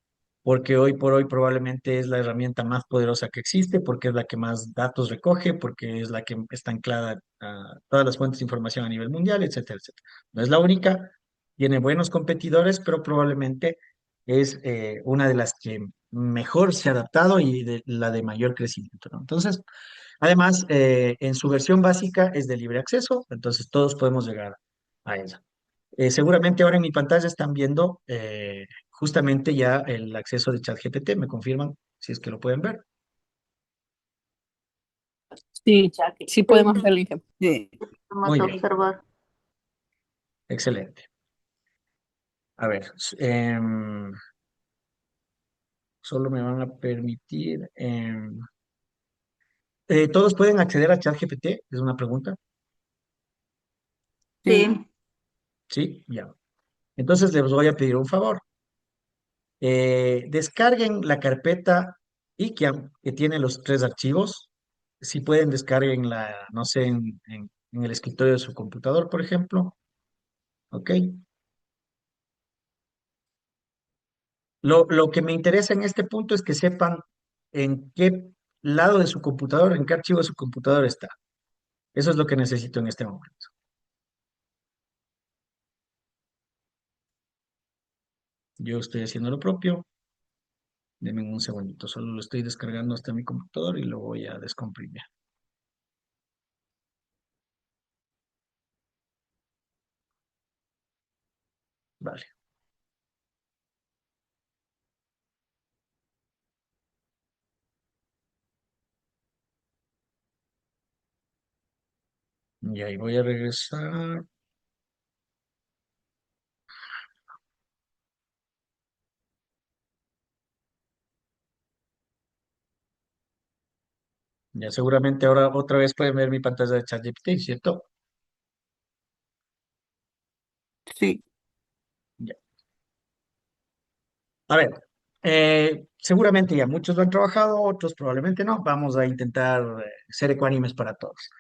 porque hoy por hoy probablemente es la herramienta más poderosa que existe, porque es la que más datos recoge, porque es la que está anclada a todas las fuentes de información a nivel mundial, etcétera, etcétera. No es la única, tiene buenos competidores, pero probablemente es una de las que mejor se ha adaptado y la de mayor crecimiento, ¿no? Entonces, además, en su versión básica es de libre acceso, entonces todos podemos llegar a ella. Seguramente ahora en mi pantalla están viendo justamente ya el acceso de ChatGPT. ¿Me confirman si es que lo pueden ver? Sí, sí podemos ver el ejemplo. Sí. Muy Vamos a bien, observar. excelente. A ver, solo me van a permitir... ¿todos pueden acceder a ChatGPT? Es una pregunta. Sí. Sí, Sí, ya. Entonces les voy a pedir un favor. Descarguen la carpeta IKEA que tiene los tres archivos. Si pueden, descarguenla, no sé, en el escritorio de su computador, por ejemplo. ¿Ok? Lo que me interesa en este punto es que sepan en qué lado de su computador, en qué archivo de su computador está. Eso es lo que necesito en este momento. Yo estoy haciendo lo propio. Denme un segundito, solo lo estoy descargando hasta mi computador y lo voy a descomprimir. Vale. Y ahí voy a regresar. Ya seguramente ahora otra vez pueden ver mi pantalla de ChatGPT, ¿cierto? Sí. Ya. A ver, seguramente ya muchos lo han trabajado, otros probablemente no. Vamos a intentar ser ecuánimes para todos.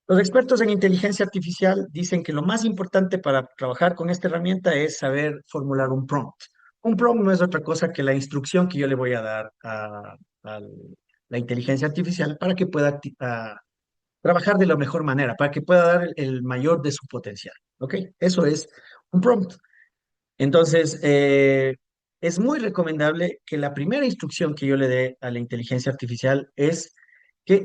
Los expertos en inteligencia artificial dicen que lo más importante para trabajar con esta herramienta es saber formular un prompt. Un prompt no es otra cosa que la instrucción que yo le voy a dar a la inteligencia artificial para que pueda trabajar de la mejor manera, para que pueda dar el mayor de su potencial. ¿Ok? Eso es un prompt. Entonces, es muy recomendable que la primera instrucción que yo le dé a la inteligencia artificial es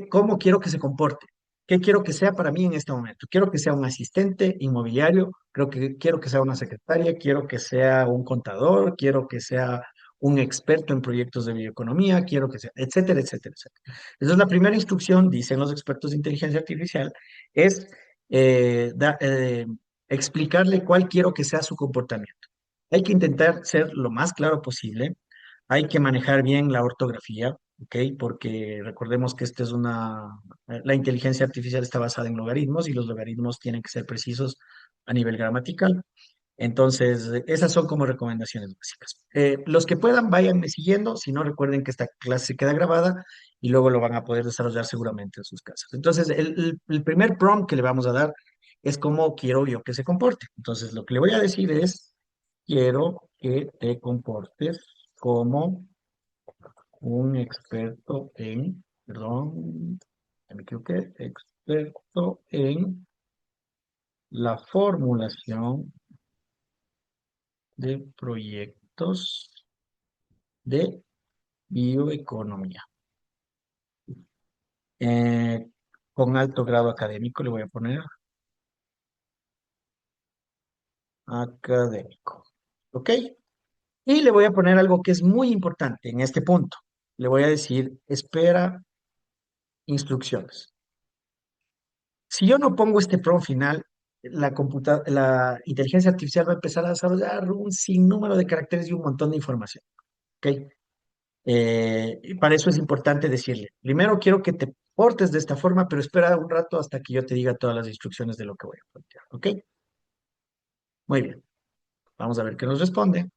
cómo quiero que se comporte, qué quiero que sea para mí en este momento. Quiero que sea un asistente inmobiliario, quiero que sea una secretaria, quiero que sea un contador, quiero que sea un experto en proyectos de bioeconomía, quiero que sea, etcétera, etcétera, etcétera. Entonces, la primera instrucción, dicen los expertos de inteligencia artificial, es explicarle cuál quiero que sea su comportamiento. Hay que intentar ser lo más claro posible. Hay que manejar bien la ortografía, ¿ok? Porque recordemos que la inteligencia artificial está basada en logaritmos y los logaritmos tienen que ser precisos a nivel gramatical. Entonces, esas son como recomendaciones básicas. Los que puedan, váyanme siguiendo. Si no, recuerden que esta clase se queda grabada y luego lo van a poder desarrollar seguramente en sus casas. Entonces, el primer prompt que le vamos a dar es cómo quiero yo que se comporte. Entonces, lo que le voy a decir es, quiero que te comportes como un experto en, perdón, ya me equivoqué, experto en la formulación de proyectos de bioeconomía. Con alto grado académico le voy a poner académico. ¿Ok? Y le voy a poner algo que es muy importante en este punto. Le voy a decir, espera instrucciones. Si yo no pongo este prompt final, la inteligencia artificial va a empezar a desarrollar un sinnúmero de caracteres y un montón de información. ¿Ok? Y para eso es importante decirle, primero quiero que te portes de esta forma, pero espera un rato hasta que yo te diga todas las instrucciones de lo que voy a plantear. ¿Ok? Muy bien. Vamos a ver qué nos responde.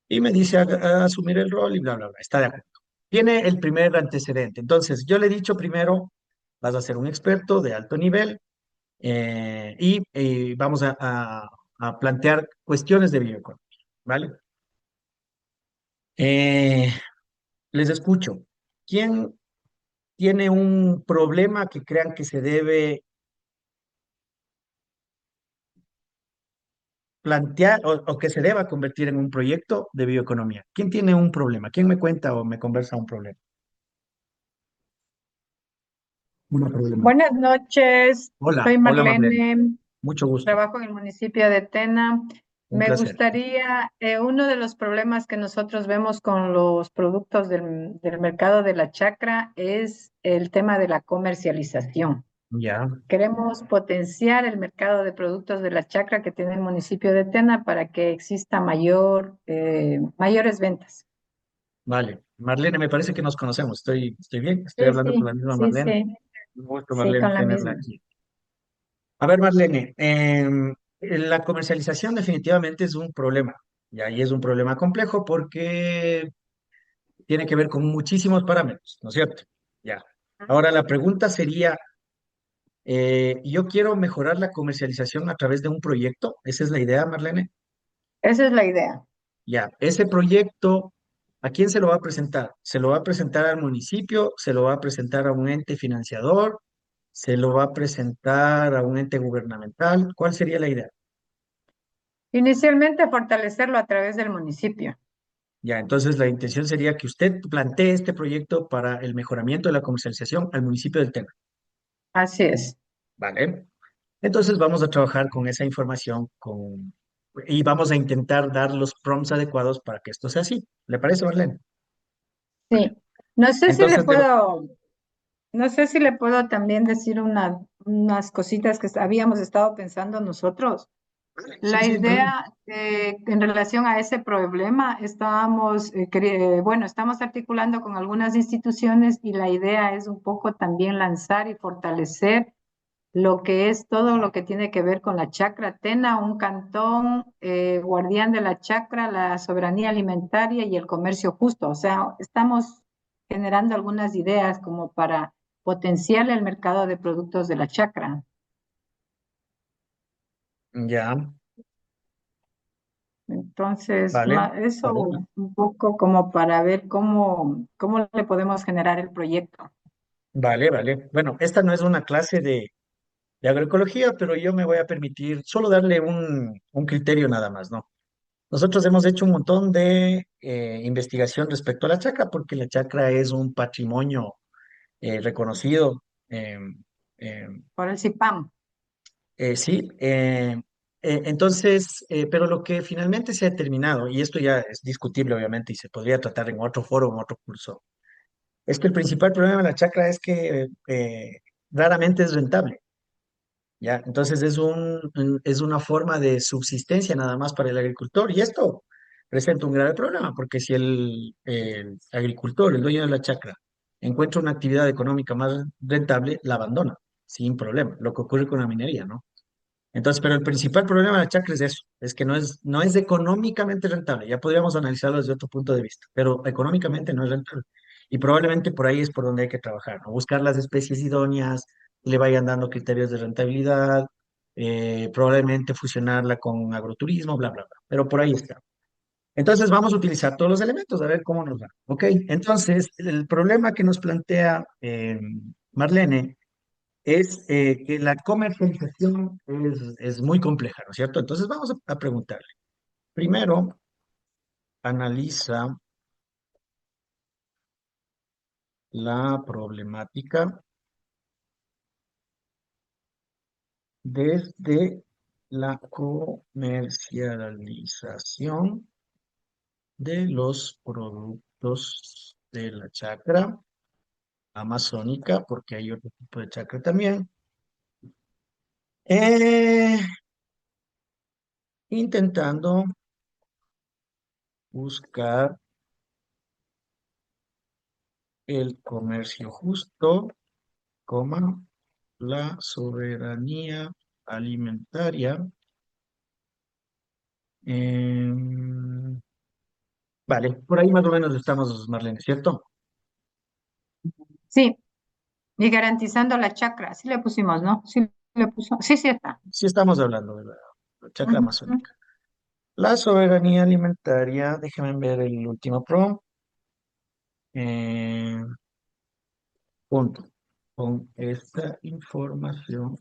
Y me dice a asumir el rol y bla, bla, bla. Está de acuerdo. Tiene el primer antecedente. Entonces, yo le he dicho primero, vas a ser un experto de alto nivel y vamos a plantear cuestiones de bioeconomía. ¿Vale? Eh, les escucho. ¿Quién tiene un problema que crean que se debe plantear o que se deba convertir en un proyecto de bioeconomía? ¿Quién tiene un problema? ¿Quién me cuenta o me conversa un problema? Una problema. Buenas noches, Hola, soy hola Marlene, Marlene, mucho gusto, trabajo en el municipio de Tena. un Me placer. gustaría, uno de los problemas que nosotros vemos con los productos del mercado de la chacra es el tema de la comercialización. Ya, Queremos potenciar el mercado de productos de la chacra que tiene el municipio de Tena para que exista mayores ventas. vale. Marlene, me parece que nos conocemos, estoy bien, estoy Sí, hablando con la misma Marlene. sí, Un gusto, sí, Marlene, con la tenerla misma. aquí. A ver, Marlene, la comercialización definitivamente es un problema, ya, y es un problema complejo porque tiene que ver con muchísimos parámetros, ¿no es cierto? Ya. Ahora la pregunta sería, yo quiero mejorar la comercialización a través de un proyecto, esa es la idea, Marlene. Esa es la idea. Ya, ese proyecto, ¿a quién se lo va a presentar? ¿Se lo va a presentar al municipio? ¿Se lo va a presentar a un ente financiador? ¿Se lo va a presentar a un ente gubernamental? ¿Cuál sería la idea? Inicialmente fortalecerlo a través del municipio. Ya, entonces la intención sería que usted plantee este proyecto para el mejoramiento de la comercialización al municipio del tema. Así es. ¿Vale? Entonces vamos a trabajar con esa información y vamos a intentar dar los prompts adecuados para que esto sea así. ¿Le parece, Marlene? Vale. Sí. No sé si le Entonces, puedo, no sé si le puedo también decir unas cositas que habíamos estado pensando nosotros. sí, La sí, problema. idea en relación a ese problema, bueno, estamos articulando con algunas instituciones y la idea es un poco también lanzar y fortalecer lo que es todo lo que tiene que ver con la chacra Tena, un cantón guardián de la chacra, la soberanía alimentaria y el comercio justo. O sea, estamos generando algunas ideas como para potenciar el mercado de productos de la chacra. Ya, Entonces, vale, eso vale, un poco como para ver cómo le podemos generar el proyecto. vale, vale. Bueno, esta no es una clase de agroecología, pero yo me voy a permitir solo darle un criterio nada más, ¿no? Nosotros hemos hecho un montón de investigación respecto a la chacra, porque la chacra es un patrimonio reconocido. eh, eh, Por el CIPAM. sí, entonces, pero lo que finalmente se ha determinado, y esto ya es discutible obviamente y se podría tratar en otro foro, en otro curso, es que el principal problema de la chacra es que raramente es rentable, ¿ya? Entonces es una forma de subsistencia nada más para el agricultor y esto presenta un grave problema porque si el agricultor, el dueño de la chacra, encuentra una actividad económica más rentable, la abandona sin problema, lo que ocurre con la minería, ¿no? Entonces, pero el principal problema de la chacra es eso, es que no es económicamente rentable. Ya podríamos analizarlo desde otro punto de vista, pero económicamente no es rentable. Y probablemente por ahí es por donde hay que trabajar, ¿no? Buscar las especies idóneas, que le vayan dando criterios de rentabilidad, probablemente fusionarla con agroturismo, bla, bla, bla. Pero por ahí está. Entonces vamos a utilizar todos los elementos a ver cómo nos va. ¿Ok? Entonces, el problema que nos plantea Marlene es que la comercialización es muy compleja, ¿no es cierto? Entonces vamos a preguntarle. Primero, analiza la problemática desde la comercialización de los productos de la chacra amazónica, porque hay otro tipo de chacra también. Eh, Intentando buscar el comercio justo, coma, la soberanía alimentaria. em, vale, por ahí más o menos estamos, Marlene, ¿cierto? Sí, y garantizando la chacra, sí le pusimos, ¿no? Sí le puso, sí, sí está. Sí estamos hablando de la chacra Ujú. amazónica. La soberanía alimentaria, déjenme ver el último pro. Eh, punto. Con esta información,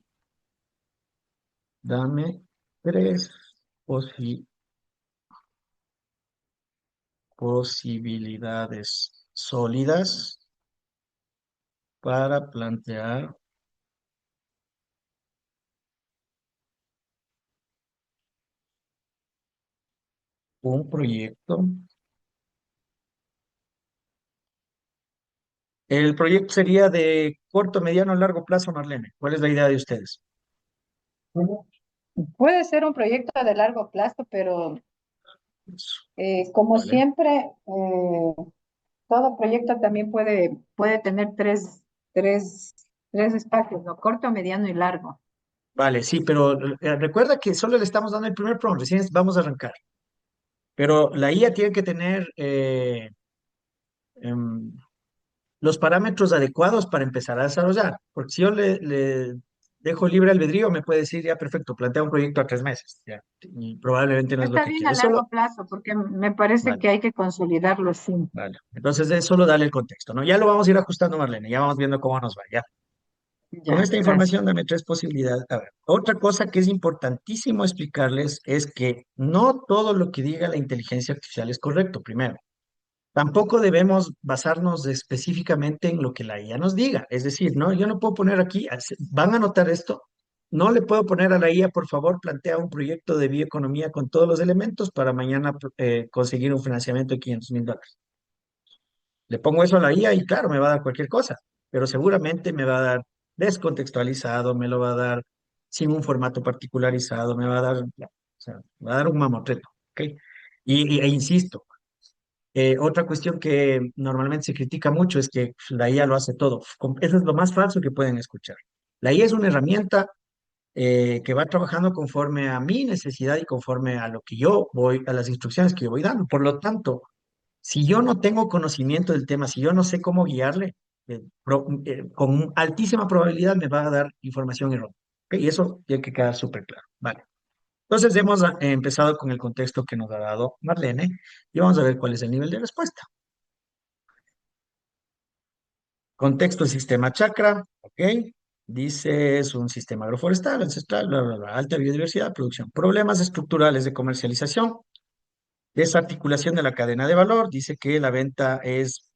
dame tres posibilidades sólidas para plantear un proyecto. El proyecto sería de corto, mediano, largo plazo, Marlene. ¿Cuál es la idea de ustedes? Bueno, puede ser un proyecto de largo plazo, pero como Vale. siempre, todo proyecto también puede tener tres espacios, ¿no? Corto, mediano y largo. Vale, sí, pero recuerda que solo le estamos dando el primer prompt, recién vamos a arrancar. Pero la IA tiene que tener em, los parámetros adecuados para empezar a desarrollar. Porque si yo le dejo libre albedrío, me puede decir, ya, perfecto, plantea un proyecto a 3 meses. Ya, y probablemente no es lo Está que bien quiere. a Es solo, largo plazo, porque me parece vale, que hay que consolidarlo, sí. vale. Entonces es solo darle el contexto, ¿no? Ya lo vamos a ir ajustando, Marlene. Ya vamos viendo cómo nos va, ¿ya? Con Ya, esta gracias. información dame tres posibilidades. A ver, otra cosa que es importantísimo explicarles es que no todo lo que diga la inteligencia artificial es correcto, primero. Tampoco debemos basarnos específicamente en lo que la IA nos diga. Es decir, no, yo no puedo poner aquí, van a anotar esto, no le puedo poner a la IA, por favor, plantea un proyecto de bioeconomía con todos los elementos para mañana conseguir un financiamiento de $500,000. Le pongo eso a la IA y claro, me va a dar cualquier cosa, pero seguramente me va a dar descontextualizado, me lo va a dar sin un formato particularizado, me va a dar, o sea, me va a dar un mamotreto, ¿ok? E insisto, otra cuestión que normalmente se critica mucho es que la IA lo hace todo. Eso es lo más falso que pueden escuchar. La IA es una herramienta que va trabajando conforme a mi necesidad y conforme a lo que yo voy, a las instrucciones que yo voy dando. Por lo tanto, si yo no tengo conocimiento del tema, si yo no sé cómo guiarle, con altísima probabilidad me va a dar información errónea. ¿Ok? Y eso tiene que quedar súper claro. Vale. Entonces hemos empezado con el contexto que nos ha dado Marlene y vamos a ver cuál es el nivel de respuesta. Contexto del sistema chakra, ¿ok? Dice, es un sistema agroforestal, ancestral, bla, bla, bla, alta biodiversidad, producción. Problemas estructurales de comercialización, desarticulación de la cadena de valor, dice que la venta es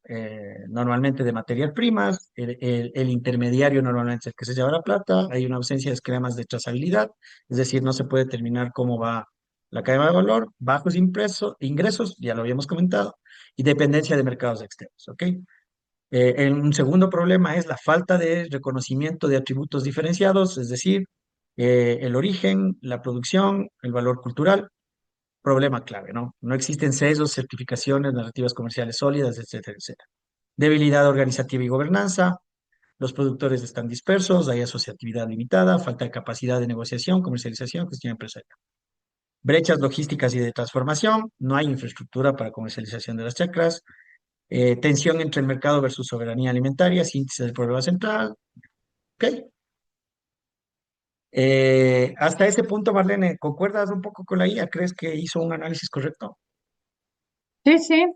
normalmente de materias primas, el intermediario normalmente es el que se lleva la plata, hay una ausencia de esquemas de trazabilidad, es decir, no se puede determinar cómo va la cadena de valor, bajos ingresos, ya lo habíamos comentado, y dependencia de mercados externos, ¿ok? Un segundo problema es la falta de reconocimiento de atributos diferenciados, es decir, el origen, la producción, el valor cultural, problema clave, ¿no? No existen sesgos, certificaciones, narrativas comerciales sólidas, etcétera, etcétera. Debilidad organizativa y gobernanza, los productores están dispersos, hay asociatividad limitada, falta de capacidad de negociación, comercialización, gestión empresarial. Brechas logísticas y de transformación, no hay infraestructura para comercialización de las chacras, tensión entre el mercado versus soberanía alimentaria, síntesis del problema central. Ok. Hasta ese punto, Marlene, ¿concuerdas un poco con la IA? ¿Crees que hizo un análisis correcto? Sí, sí,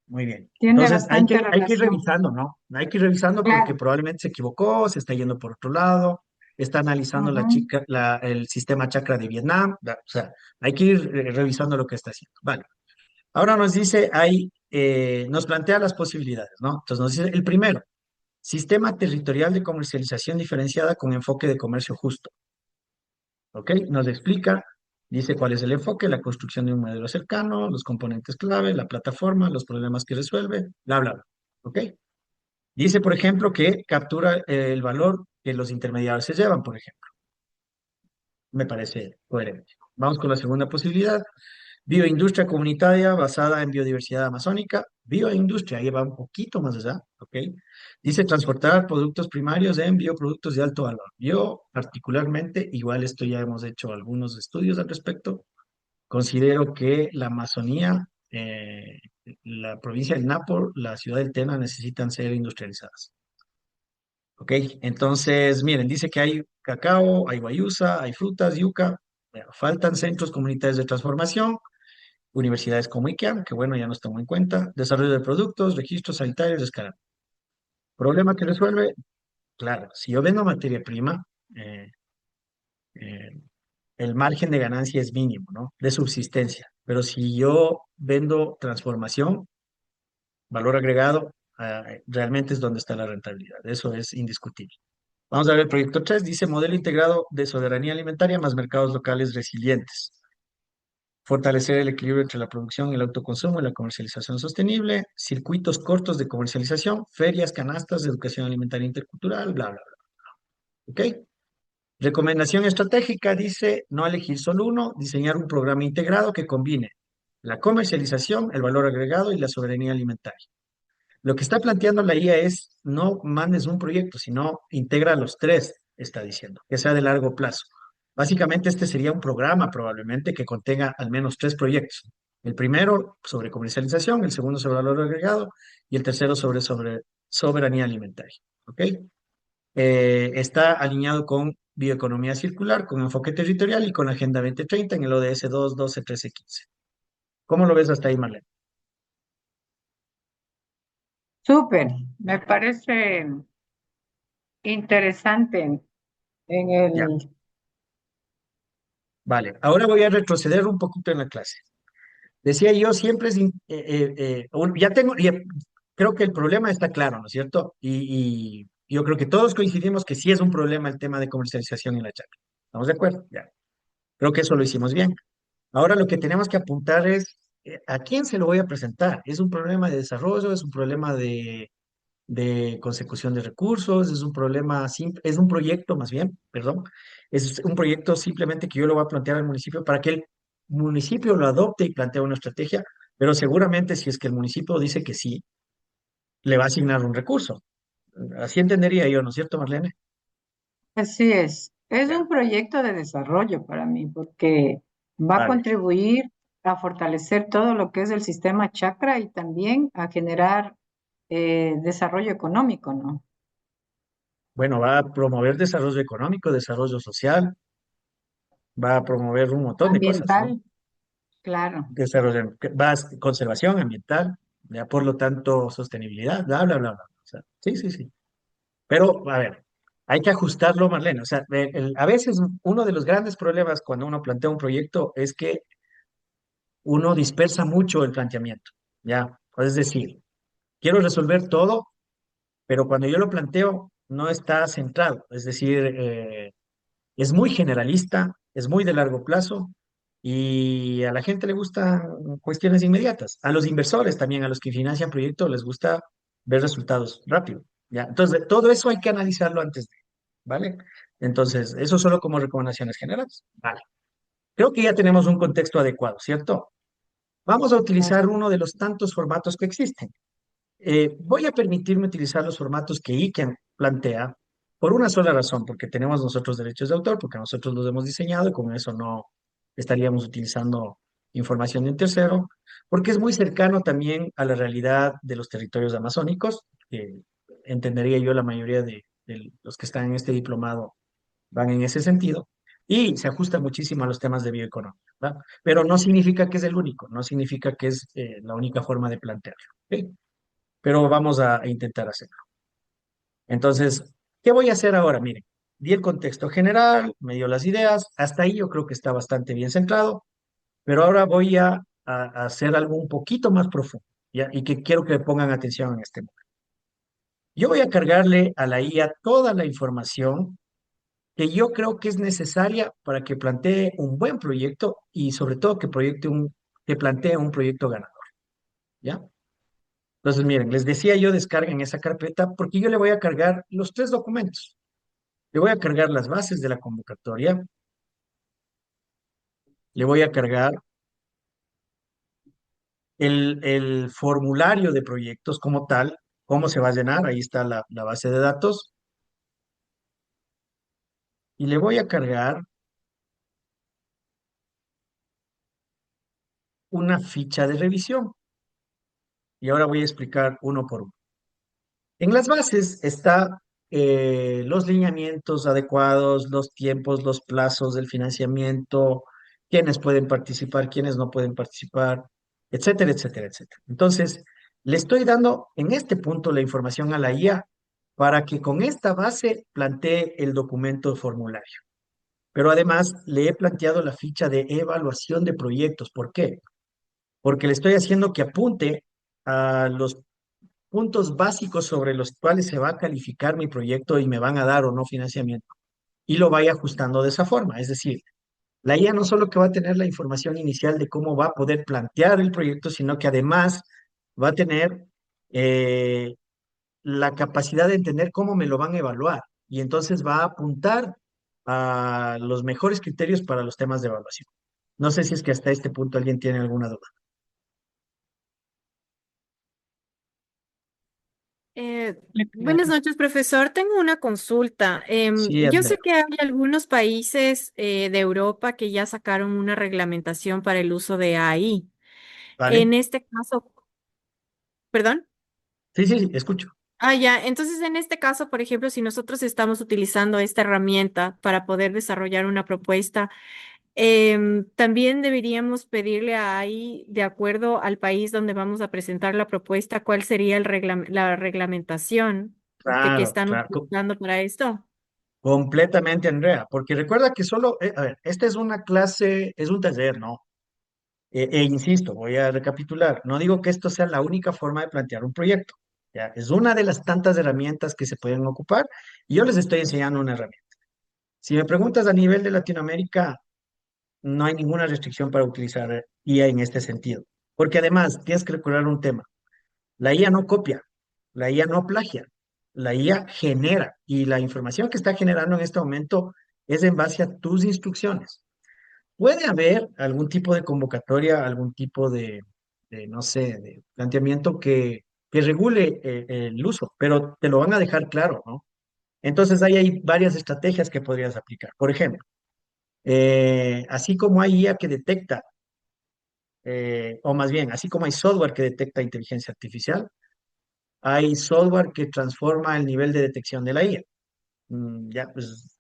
Muy bien. tiene Entonces, bastante hay que ir relación. revisando, ¿no? Hay que ir revisando porque Claro. probablemente se equivocó, se está yendo por otro lado, está analizando Ujú. el sistema chakra de Vietnam, o sea, hay que ir revisando lo que está haciendo. Vale. Ahora nos dice, nos plantea las posibilidades, ¿no? Entonces nos dice, el primero, sistema territorial de comercialización diferenciada con enfoque de comercio justo. ¿Ok? Nos explica, dice cuál es el enfoque, la construcción de un modelo cercano, los componentes clave, la plataforma, los problemas que resuelve, bla, bla, bla. ¿Ok? Dice, por ejemplo, que captura el valor que los intermediarios se llevan, por ejemplo. Me parece coherente. Vamos con la segunda posibilidad. Bioindustria comunitaria basada en biodiversidad amazónica. Bioindustria, ahí va un poquito más allá, ¿ok? Dice transportar productos primarios en bioproductos de alto valor. Yo, particularmente, igual esto ya hemos hecho algunos estudios al respecto, considero que la Amazonía, la provincia del Napo, la ciudad del Tena necesitan ser industrializadas. ¿Ok? Entonces, miren, dice que hay cacao, hay guayusa, hay frutas, yuca. Bueno, faltan centros comunitarios de transformación, universidades como IKEA, que bueno, ya nos tomo en cuenta, desarrollo de productos, registros sanitarios, escala. ¿Problema que resuelve? Claro, si yo vendo materia prima, eh, eh, el margen de ganancia es mínimo, ¿no? De subsistencia. Pero si yo vendo transformación, valor agregado, realmente es donde está la rentabilidad. Eso es indiscutible. Vamos a ver el proyecto 3, dice modelo integrado de soberanía alimentaria más mercados locales resilientes. Fortalecer el equilibrio entre la producción, el autoconsumo y la comercialización sostenible, circuitos cortos de comercialización, ferias, canastas, educación alimentaria intercultural, bla, bla, bla. ¿Ok? Recomendación estratégica dice no elegir solo uno, diseñar un programa integrado que combine la comercialización, el valor agregado y la soberanía alimentaria. Lo que está planteando la IA es no mandes un proyecto, sino integra los tres, está diciendo, que sea de largo plazo. Básicamente este sería un programa probablemente que contenga al menos tres proyectos. El primero sobre comercialización, el segundo sobre valor agregado y el tercero sobre soberanía alimentaria. ¿Ok? Está alineado con bioeconomía circular, con enfoque territorial y con la Agenda 2030 en el ODS 2, 12, 13, 15. ¿Cómo lo ves hasta ahí, Marlene? Súper, me parece interesante en Ya, el... vale. Ahora voy a retroceder un poquito en la clase. Decía yo, siempre ya tengo, creo que el problema está claro, ¿no es cierto? Y yo creo que todos coincidimos que sí es un problema el tema de comercialización en la chacra. ¿Estamos de acuerdo? Ya. Creo que eso lo hicimos bien. Ahora lo que tenemos que apuntar es, ¿a quién se lo voy a presentar? ¿Es un problema de desarrollo? ¿Es un problema de consecución de recursos? ¿Es un problema, es un proyecto más bien, perdón? ¿Es un proyecto simplemente que yo lo voy a plantear al municipio para que el municipio lo adopte y plantee una estrategia? Pero seguramente si es que el municipio dice que sí, le va a asignar un recurso. Así entendería yo, ¿no es cierto, Marlene? Así es Ya, un proyecto de desarrollo para mí porque va a vale. contribuir a fortalecer todo lo que es el sistema chakra y también a generar desarrollo económico, ¿no? Bueno, va a promover desarrollo económico, desarrollo social, va a promover un montón de cosas, ¿no? Ambiental, claro. Desarrollo, conservación ambiental, ya por lo tanto sostenibilidad, bla, bla, bla, bla. O sea, sí, sí, sí. Pero, a ver, hay que ajustarlo, Marlene. O sea, a veces uno de los grandes problemas cuando uno plantea un proyecto es que uno dispersa mucho el planteamiento, ¿ya? Es decir, quiero resolver todo, pero cuando yo lo planteo no está centrado. Es decir, es muy generalista, es muy de largo plazo y a la gente le gustan cuestiones inmediatas. A los inversores también, a los que financian proyectos, les gusta ver resultados rápido. ¿Ya? Entonces, todo eso hay que analizarlo antes de, ¿vale? Entonces, eso solo como recomendaciones generales. Vale. Creo que ya tenemos un contexto adecuado, ¿cierto? Vamos a utilizar uno de los tantos formatos que existen. Voy a permitirme utilizar los formatos que ICANN plantea, por una sola razón, porque tenemos nosotros derechos de autor, porque nosotros los hemos diseñado y con eso no estaríamos utilizando información de un tercero, porque es muy cercano también a la realidad de los territorios amazónicos, que entendería yo la mayoría de los que están en este diplomado van en ese sentido, y se ajusta muchísimo a los temas de bioeconomía, ¿verdad? Pero no significa que es el único, no significa que es la única forma de plantearlo, ¿ok? Pero vamos a intentar hacerlo. Entonces, ¿qué voy a hacer ahora? Miren, di el contexto general, me dio las ideas, hasta ahí yo creo que está bastante bien centrado, pero ahora voy a hacer algo un poquito más profundo, ¿ya? Y que quiero que pongan atención en este momento. Yo voy a cargarle a la IA toda la información que yo creo que es necesaria para que plantee un buen proyecto y sobre todo que plantee un proyecto ganador, ¿ya? Entonces, miren, les decía yo descarguen esa carpeta porque yo le voy a cargar los 3 documentos. Le voy a cargar las bases de la convocatoria, le voy a cargar el formulario de proyectos como tal, cómo se va a llenar, ahí está la base de datos, y le voy a cargar una ficha de revisión. Y ahora voy a explicar uno por uno. En las bases está los lineamientos adecuados, los tiempos, los plazos del financiamiento, quiénes pueden participar, quiénes no pueden participar, etcétera, etcétera, etcétera. Entonces, le estoy dando en este punto la información a la IA para que con esta base plantee el documento formulario. Pero además le he planteado la ficha de evaluación de proyectos. ¿Por qué? Porque le estoy haciendo que apunte a los puntos básicos sobre los cuales se va a calificar mi proyecto y me van a dar o no financiamiento. Y lo vaya ajustando de esa forma. Es decir, la IA no solo que va a tener la información inicial de cómo va a poder plantear el proyecto, sino que además va a tener eh, la capacidad de entender cómo me lo van a evaluar. Y entonces va a apuntar a los mejores criterios para los temas de evaluación. No sé si es que hasta este punto alguien tiene alguna duda. Buenas noches, profesor. Tengo una consulta. Sí, Yo Andrea. sé que hay algunos países de Europa que ya sacaron una reglamentación para el uso de AI. ¿Vale? En este caso, perdón. Sí, sí, sí, escucho. Ah, ya. Entonces, en este caso, por ejemplo, si nosotros estamos utilizando esta herramienta para poder desarrollar una propuesta, también deberíamos pedirle ahí, de acuerdo al país donde vamos a presentar la propuesta, cuál sería la reglamentación que Claro, están claro. utilizando para esto. Completamente, Andrea, porque recuerda que solo, a ver, esta es una clase, es un taller, ¿no? Insisto, voy a recapitular, no digo que esto sea la única forma de plantear un proyecto, ¿ya? Es una de las tantas herramientas que se pueden ocupar y yo les estoy enseñando una herramienta. Si me preguntas a nivel de Latinoamérica, no hay ninguna restricción para utilizar IA en este sentido, porque además tienes que recordar un tema, la IA no copia, la IA no plagia, la IA genera y la información que está generando en este momento es en base a tus instrucciones. Puede haber algún tipo de convocatoria, algún tipo no sé, de planteamiento que regule el uso, pero te lo van a dejar claro, ¿no? Entonces ahí hay varias estrategias que podrías aplicar. Por ejemplo, así como hay IA que detecta, o más bien, así como hay software que detecta inteligencia artificial, hay software que transforma el nivel de detección de la IA. Ya, pues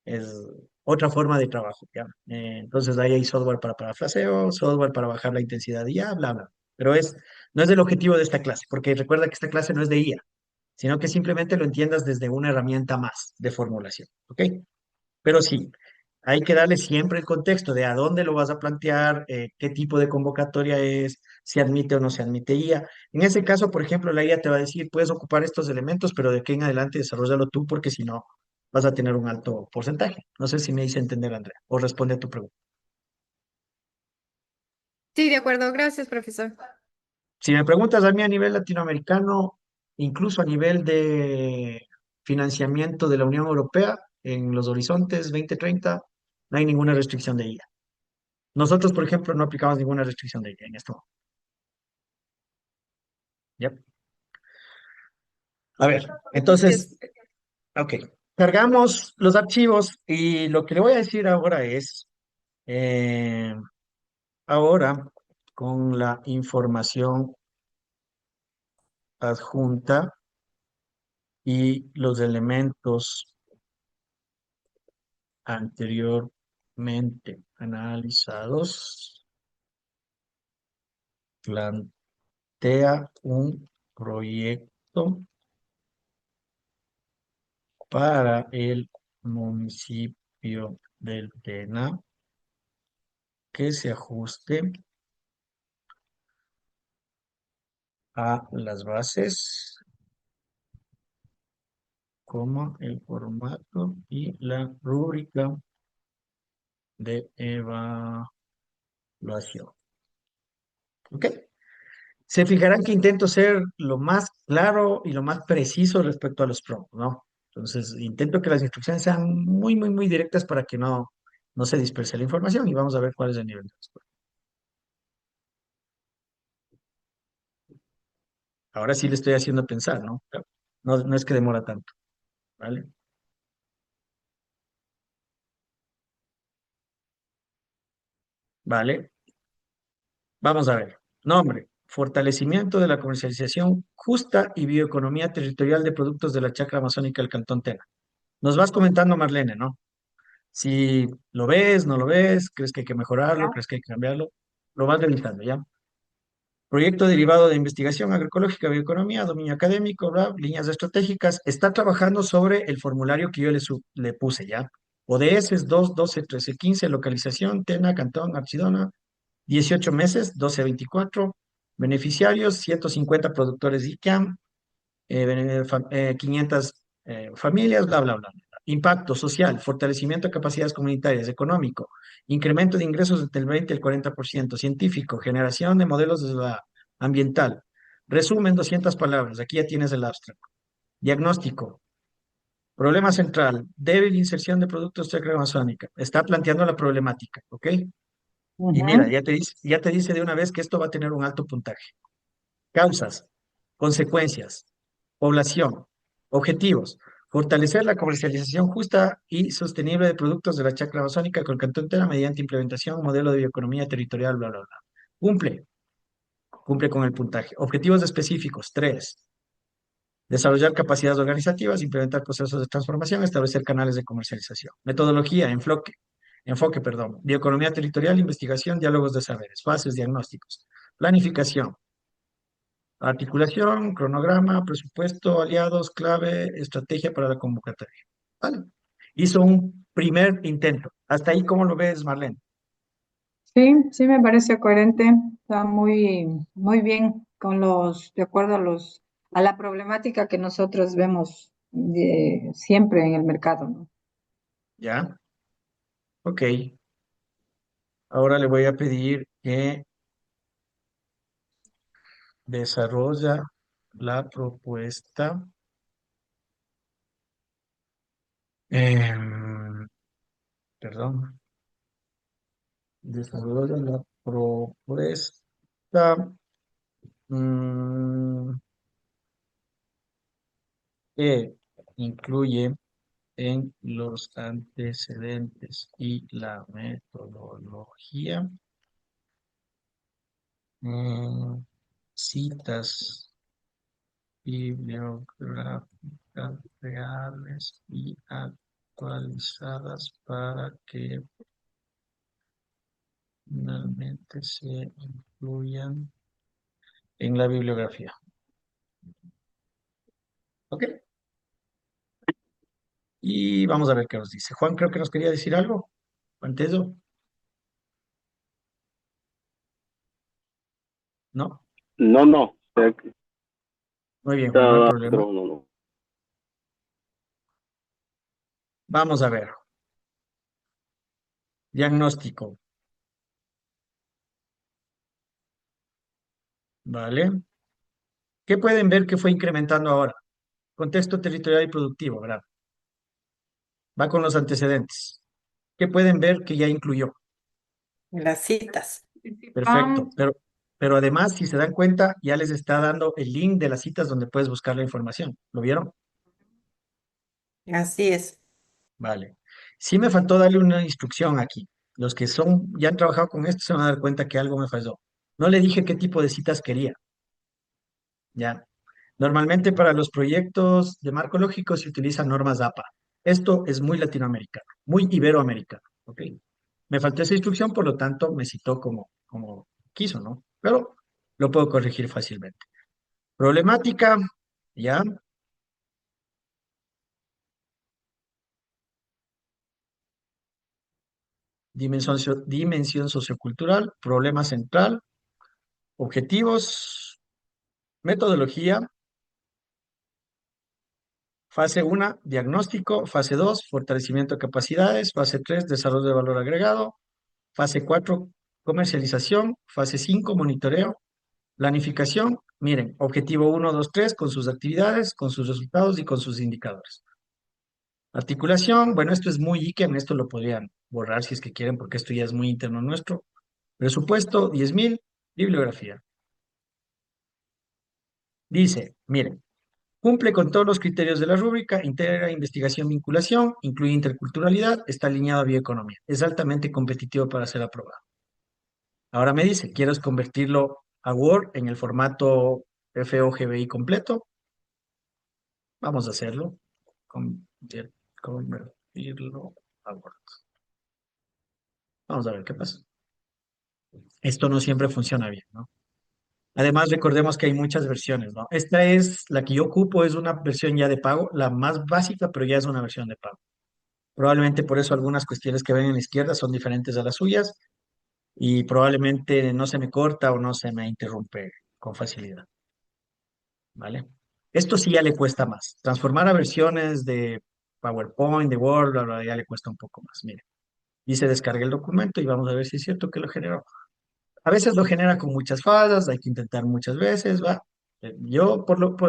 es otra forma de trabajo, ¿ya? Entonces ahí hay software para parafraseo, software para bajar la intensidad de IA, bla, bla. Pero no es el objetivo de esta clase, porque recuerda que esta clase no es de IA, sino que simplemente lo entiendas desde una herramienta más de formulación, ¿ok? Pero sí, hay que darle siempre el contexto de a dónde lo vas a plantear, qué tipo de convocatoria es, si admite o no se admite IA. En ese caso, por ejemplo, la IA te va a decir, puedes ocupar estos elementos, pero de aquí en adelante desarrollalo tú, porque si no, vas a tener un alto porcentaje. No sé si me hice entender, Andrea, o responde a tu pregunta. Sí, de acuerdo. Gracias, profesor. Si me preguntas a mí a nivel latinoamericano, incluso a nivel de financiamiento de la Unión Europea, en los horizontes 2030, no hay ninguna restricción de IA. Nosotros, por ejemplo, no aplicamos ninguna restricción de IA en esto. Yep. A ver, entonces, ok. Cargamos los archivos y lo que le voy a decir ahora es, eh, ahora con la información adjunta y los elementos anteriormente analizados, plantea un proyecto para el municipio del Tena que se ajuste a las bases, como el formato y la rúbrica de evaluación. ¿Ok? Se fijarán que intento ser lo más claro y lo más preciso respecto a los prompts, ¿no? Entonces, intento que las instrucciones sean muy, muy, muy directas para que no se disperse la información y vamos a ver cuál es el nivel de respuesta. Ahora sí le estoy haciendo pensar, ¿no? No, no es que demora tanto, ¿vale? Vale. Vamos a ver. Nombre. Fortalecimiento de la comercialización justa y bioeconomía territorial de productos de la chacra amazónica del Cantón Tena. Nos vas comentando, Marlene, ¿no? Si lo ves, no lo ves, crees que hay que mejorarlo, crees que hay que cambiarlo, lo vas revisando, ¿ya? Proyecto derivado de investigación agroecológica, bioeconomía, dominio académico, bla, líneas estratégicas. Está trabajando sobre el formulario que yo le puse, ¿ya? ODS 2, 12, 13, 15, localización, Tena, Cantón, Archidona, 18 meses, 12 a 24. Beneficiarios, 150 productores ICAM, 500 familias, bla, bla, bla. Impacto social, fortalecimiento de capacidades comunitarias, económico, incremento de ingresos entre el 20 y el 40%, científico, generación de modelos de la ambiental. Resumen, 200 palabras, aquí ya tienes el abstract. Diagnóstico, problema central, débil inserción de productos chacra amazónica. Está planteando la problemática, ¿ok? Y mira, ya te dice de una vez que esto va a tener un alto puntaje. Causas, consecuencias, población, objetivos. Fortalecer la comercialización justa y sostenible de productos de la chacra amazónica con el Cantón Tena mediante implementación, modelo de bioeconomía territorial, bla, bla, bla. Cumple con el puntaje. Objetivos específicos, 3. Desarrollar capacidades organizativas, implementar procesos de transformación, establecer canales de comercialización. Metodología, enfoque, perdón. Bioeconomía territorial, investigación, diálogos de saberes, fases, diagnósticos. Planificación, articulación, cronograma, presupuesto, aliados, clave, estrategia para la convocatoria. ¿Vale? Hizo un primer intento. Hasta ahí, ¿cómo lo ves, Marlene? Sí, sí me parece coherente, está muy bien de acuerdo a la problemática que nosotros vemos siempre en el mercado, ¿no? ¿Ya? Ok. Ahora le voy a pedir que desarrolla la propuesta. Em, Perdón. Desarrolla la propuesta mm, que incluye en los antecedentes y la metodología mm, citas bibliográficas reales y actualizadas para que finalmente se incluyan en la bibliografía. ¿Ok? Y vamos a ver qué nos dice. Juan, creo que nos quería decir algo. Juan Teso, ¿no? No, no. Muy bien, Juan, no hay problema. No. Vamos a ver. Diagnóstico. ¿Vale? ¿Qué pueden ver que fue incrementando ahora? Contexto territorial y productivo, ¿verdad? Va con los antecedentes. ¿Qué pueden ver que ya incluyó? Las citas. Perfecto, pero Pero además, si se dan cuenta, ya les está dando el link de las citas donde puedes buscar la información. ¿Lo vieron? Así es. Vale. Sí me faltó darle una instrucción aquí. Los que ya han trabajado con esto se van a dar cuenta que algo me falló. No le dije qué tipo de citas quería. Ya. Normalmente para los proyectos de marco lógico se utilizan normas APA. Esto es muy latinoamericano, muy iberoamericano. ¿Ok? Me faltó esa instrucción, por lo tanto me citó como quiso, ¿no? Pero lo puedo corregir fácilmente. Problemática, ya. Dimensión sociocultural, problema central, objetivos, metodología, fase 1, diagnóstico, fase 2, fortalecimiento de capacidades, fase 3, desarrollo de valor agregado, fase 4, comercialización, fase 5, monitoreo, planificación. Miren, objetivo 1, 2, 3, con sus actividades, con sus resultados y con sus indicadores. Articulación, bueno, esto es muy IKEM, esto lo podrían borrar si es que quieren, porque esto ya es muy interno nuestro. Presupuesto, 10.000, bibliografía. Dice, miren, cumple con todos los criterios de la rúbrica, integra investigación, vinculación, incluye interculturalidad, está alineado a bioeconomía. Es altamente competitivo para ser aprobado. Ahora me dice, ¿quieres convertirlo a Word en el formato FOGBI completo? Vamos a hacerlo. Convertirlo a Word. Vamos a ver qué pasa. Esto no siempre funciona bien, ¿no? Además, recordemos que hay muchas versiones, ¿no? Esta es la que yo ocupo, es una versión ya de pago, la más básica, pero ya es una versión de pago. Probablemente por eso algunas cuestiones que ven en la izquierda son diferentes a las suyas y probablemente no se me corta o no se me interrumpe con facilidad, ¿vale? Esto sí ya le cuesta más. Transformar a versiones de PowerPoint, de Word, bla, bla, ya le cuesta un poco más. Mire, dice descargue el documento y vamos a ver si es cierto que lo generó. A veces lo genera con muchas fallas, hay que intentar muchas veces, ¿va? Yo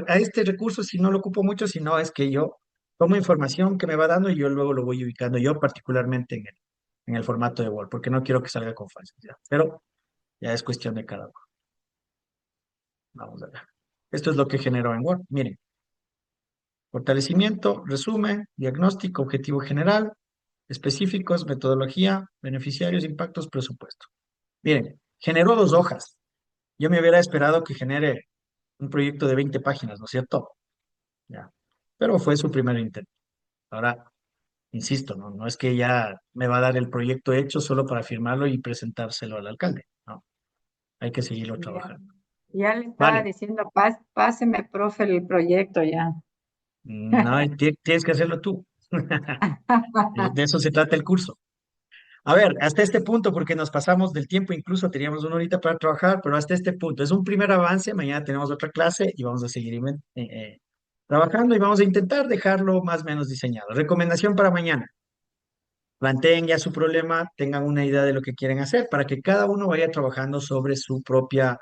a este recurso si no lo ocupo mucho, sino es que yo tomo información que me va dando y yo luego lo voy ubicando, yo particularmente en el formato de Word, porque no quiero que salga con fallas, ¿ya? Pero ya es cuestión de cada uno. Vamos a ver. Esto es lo que generó en Word. Miren, fortalecimiento, resumen, diagnóstico, objetivo general, específicos, metodología, beneficiarios, impactos, presupuesto. Miren, generó 2 hojas. Yo me hubiera esperado que genere un proyecto de 20 páginas, ¿no es cierto? Ya. Pero fue su primer intento. Ahora, insisto, no es que ya me va a dar el proyecto hecho solo para firmarlo y presentárselo al alcalde. No, hay que seguirlo Ya, trabajando. ya le estaba Vale. diciendo, páseme, profe, el proyecto ya. No, tienes que hacerlo tú. De eso se trata el curso. A ver, hasta este punto, porque nos pasamos del tiempo, incluso teníamos 1 horita para trabajar, pero hasta este punto es un primer avance. Mañana tenemos otra clase y vamos a seguir trabajando y vamos a intentar dejarlo más o menos diseñado. Recomendación para mañana. Planteen ya su problema, tengan una idea de lo que quieren hacer para que cada uno vaya trabajando sobre su propia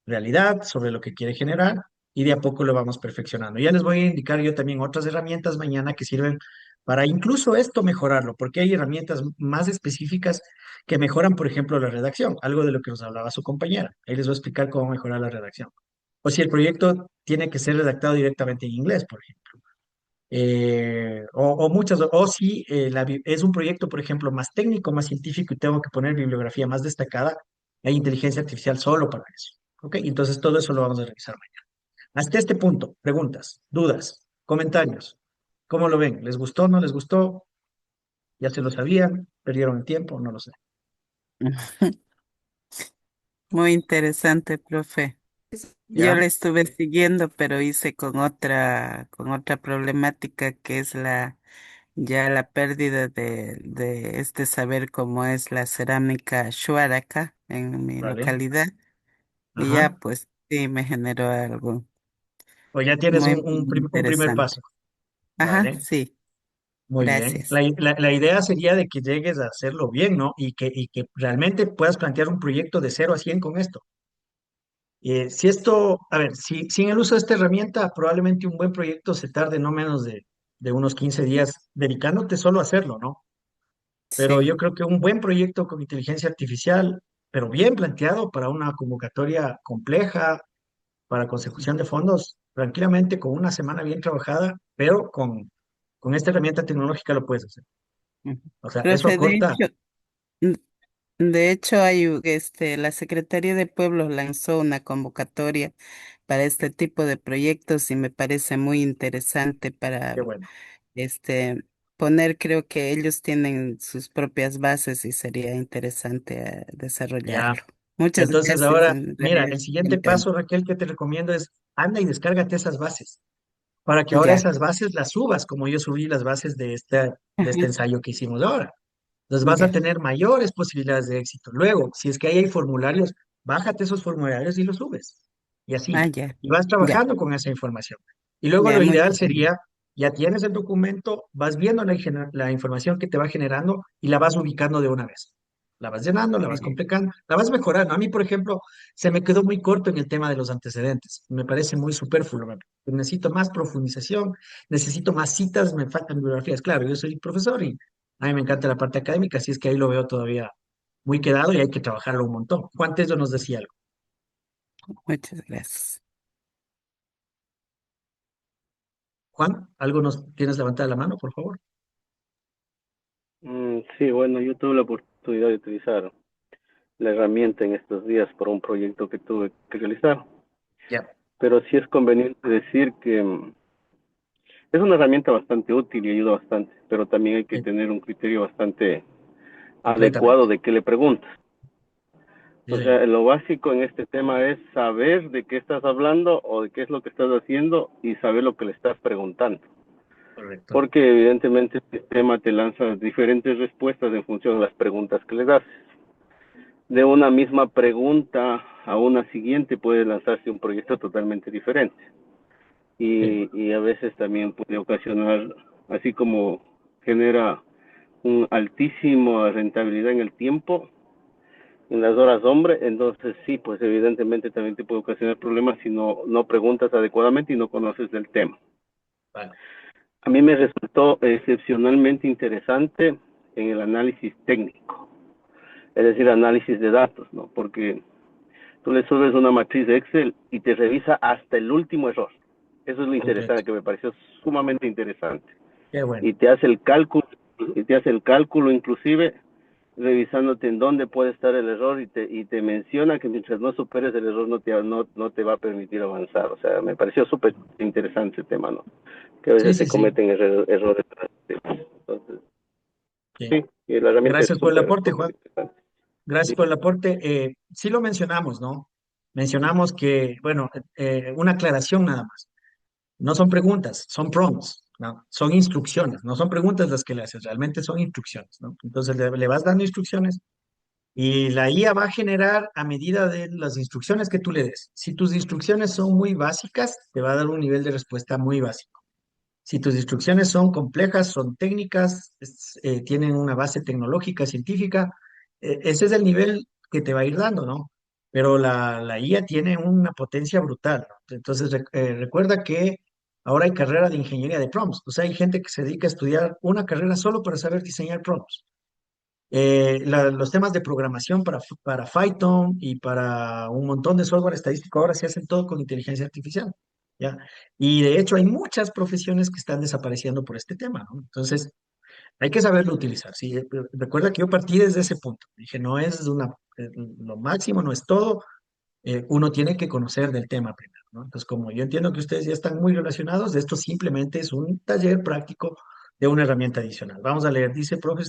realidad, sobre lo que quiere generar y de a poco lo vamos perfeccionando. Ya les voy a indicar yo también otras herramientas mañana que sirven para incluso esto mejorarlo, porque hay herramientas más específicas que mejoran, por ejemplo, la redacción, algo de lo que nos hablaba su compañera. Ahí les voy a explicar cómo mejorar la redacción. O si el proyecto tiene que ser redactado directamente en inglés, por ejemplo. O muchas, o si es un proyecto, por ejemplo, más técnico, más científico y tengo que poner bibliografía más destacada, hay inteligencia artificial solo para eso. ¿Ok? Entonces todo eso lo vamos a revisar mañana. Hasta este punto, preguntas, dudas, comentarios. ¿Cómo lo ven? ¿Les gustó? ¿No les gustó? ¿Ya se lo sabían? ¿Perdieron el tiempo? No lo sé. Muy interesante, profe. Yo ¿Ya? le estuve siguiendo, pero hice con otra problemática que es ya la pérdida de este saber cómo es la cerámica Shuar en mi Vale. localidad. Y Ajá. ya pues sí me generó algo Pues ya tienes muy, un, muy un primer interesante. paso. Ajá, Vale. sí, Muy bien. gracias. La idea sería de que llegues a hacerlo bien, ¿no? Y que realmente puedas plantear un proyecto de 0 a 100 con esto. Si esto, a ver, si sin el uso de esta herramienta, probablemente un buen proyecto se tarde no menos de unos 15 días dedicándote solo a hacerlo, ¿no? Pero Sí, yo creo que un buen proyecto con inteligencia artificial pero bien planteado para una convocatoria compleja, para consecución de fondos, tranquilamente con una semana bien trabajada, pero con esta herramienta tecnológica lo puedes hacer. Ujú. O sea, eso Profe, acorta. mm, de hecho la Secretaría de Pueblos lanzó una convocatoria para este tipo de proyectos y me parece muy interesante para Qué bueno. este poner, creo que ellos tienen sus propias bases y sería interesante Ya. desarrollarlo. Muchas Entonces gracias, ahora, en mira, realidad el es siguiente un tema. paso, Raquel, que te recomiendo es anda y descárgate esas bases, para que ahora Ya. esas bases las subas, como yo subí las bases de Ajá, este ensayo que hicimos ahora. Entonces vas a ya, tener mayores posibilidades de éxito. Luego, si es que ahí hay formularios, bájate esos formularios y los subes. Y así. ya, Y vas ya, trabajando con esa información. Y luego ya, lo muchas ideal gracias. sería, ya tienes el documento, vas viendo la información que te va generando y la vas ubicando de una vez. La vas llenando, la vas complicando, la vas mejorando. A mí, por ejemplo, se me quedó muy corto en el tema de los antecedentes. Me parece muy superfluo. Necesito más profundización, necesito más citas, me faltan bibliografías. Claro, yo soy profesor y a mí me encanta la parte académica, así es que ahí lo veo todavía muy quedado y hay que trabajarlo un montón. Juan Tello nos decía algo. Muchas gracias. Juan, ¿algo nos tienes levantada la mano, por favor? Sí, bueno, yo tuve la oportunidad de utilizar la herramienta en estos días por un proyecto que tuve que realizar, Ya, pero sí es conveniente decir que es una herramienta bastante útil y ayuda bastante, pero también hay que sí, tener un criterio bastante adecuado completamente. de qué le preguntas. Sí, O señor. sea, lo básico en este tema es saber de qué estás hablando o de qué es lo que estás haciendo y saber lo que le estás preguntando. Correcto. Porque evidentemente este tema te lanza diferentes respuestas en función de las preguntas que le das. De una misma pregunta a una siguiente puede lanzarse un proyecto totalmente diferente. Sí, Y a veces también puede ocasionar, así como genera un altísimo rentabilidad en el tiempo, en las horas hombre, entonces sí, pues evidentemente también te puede ocasionar problemas si no preguntas adecuadamente y no conoces del tema. vale. A mí me resultó excepcionalmente interesante en el análisis técnico, es decir, análisis de datos, ¿no? Porque tú le subes una matriz de Excel y te revisa hasta el último error. Eso es lo Completo. interesante, que me pareció sumamente interesante. Qué bueno. Y te hace el cálculo, inclusive revisándote en dónde puede estar el error y te menciona que mientras no superes el error no te va a permitir avanzar. O sea, me pareció súper interesante el tema, ¿no? Que a Sí, veces sí, se sí. cometen errores. Entonces, Sí. sí, y la herramienta es Gracias por el aporte, súper Juan. interesante. Gracias Sí. por el aporte. Sí lo mencionamos, ¿no? Mencionamos que, bueno, una aclaración nada más. No son preguntas, son prompts, ¿no? Son instrucciones, no son preguntas las que le haces, realmente son instrucciones, ¿no? Entonces le vas dando instrucciones y la IA va a generar a medida de las instrucciones que tú le des. Si tus instrucciones son muy básicas, te va a dar un nivel de respuesta muy básico. Si tus instrucciones son complejas, son técnicas, tienen una base tecnológica, científica, ese es el nivel que te va a ir dando, ¿no? Pero la IA tiene una potencia brutal, ¿no? Entonces, recuerda que ahora hay carrera de ingeniería de prompts. O sea, hay gente que se dedica a estudiar una carrera solo para saber diseñar prompts. Los temas de programación para Python y para un montón de software estadístico ahora se hacen todo con inteligencia artificial, ¿ya? Y de hecho hay muchas profesiones que están desapareciendo por este tema, ¿no? Entonces, hay que saberlo utilizar, ¿sí? Recuerda que yo partí desde ese punto. Dije, no es lo máximo, no es todo. Uno tiene que conocer del tema primero, ¿no? Entonces, como yo entiendo que ustedes ya están muy relacionados, esto simplemente es un taller práctico de una herramienta adicional. Vamos a leer, dice profe,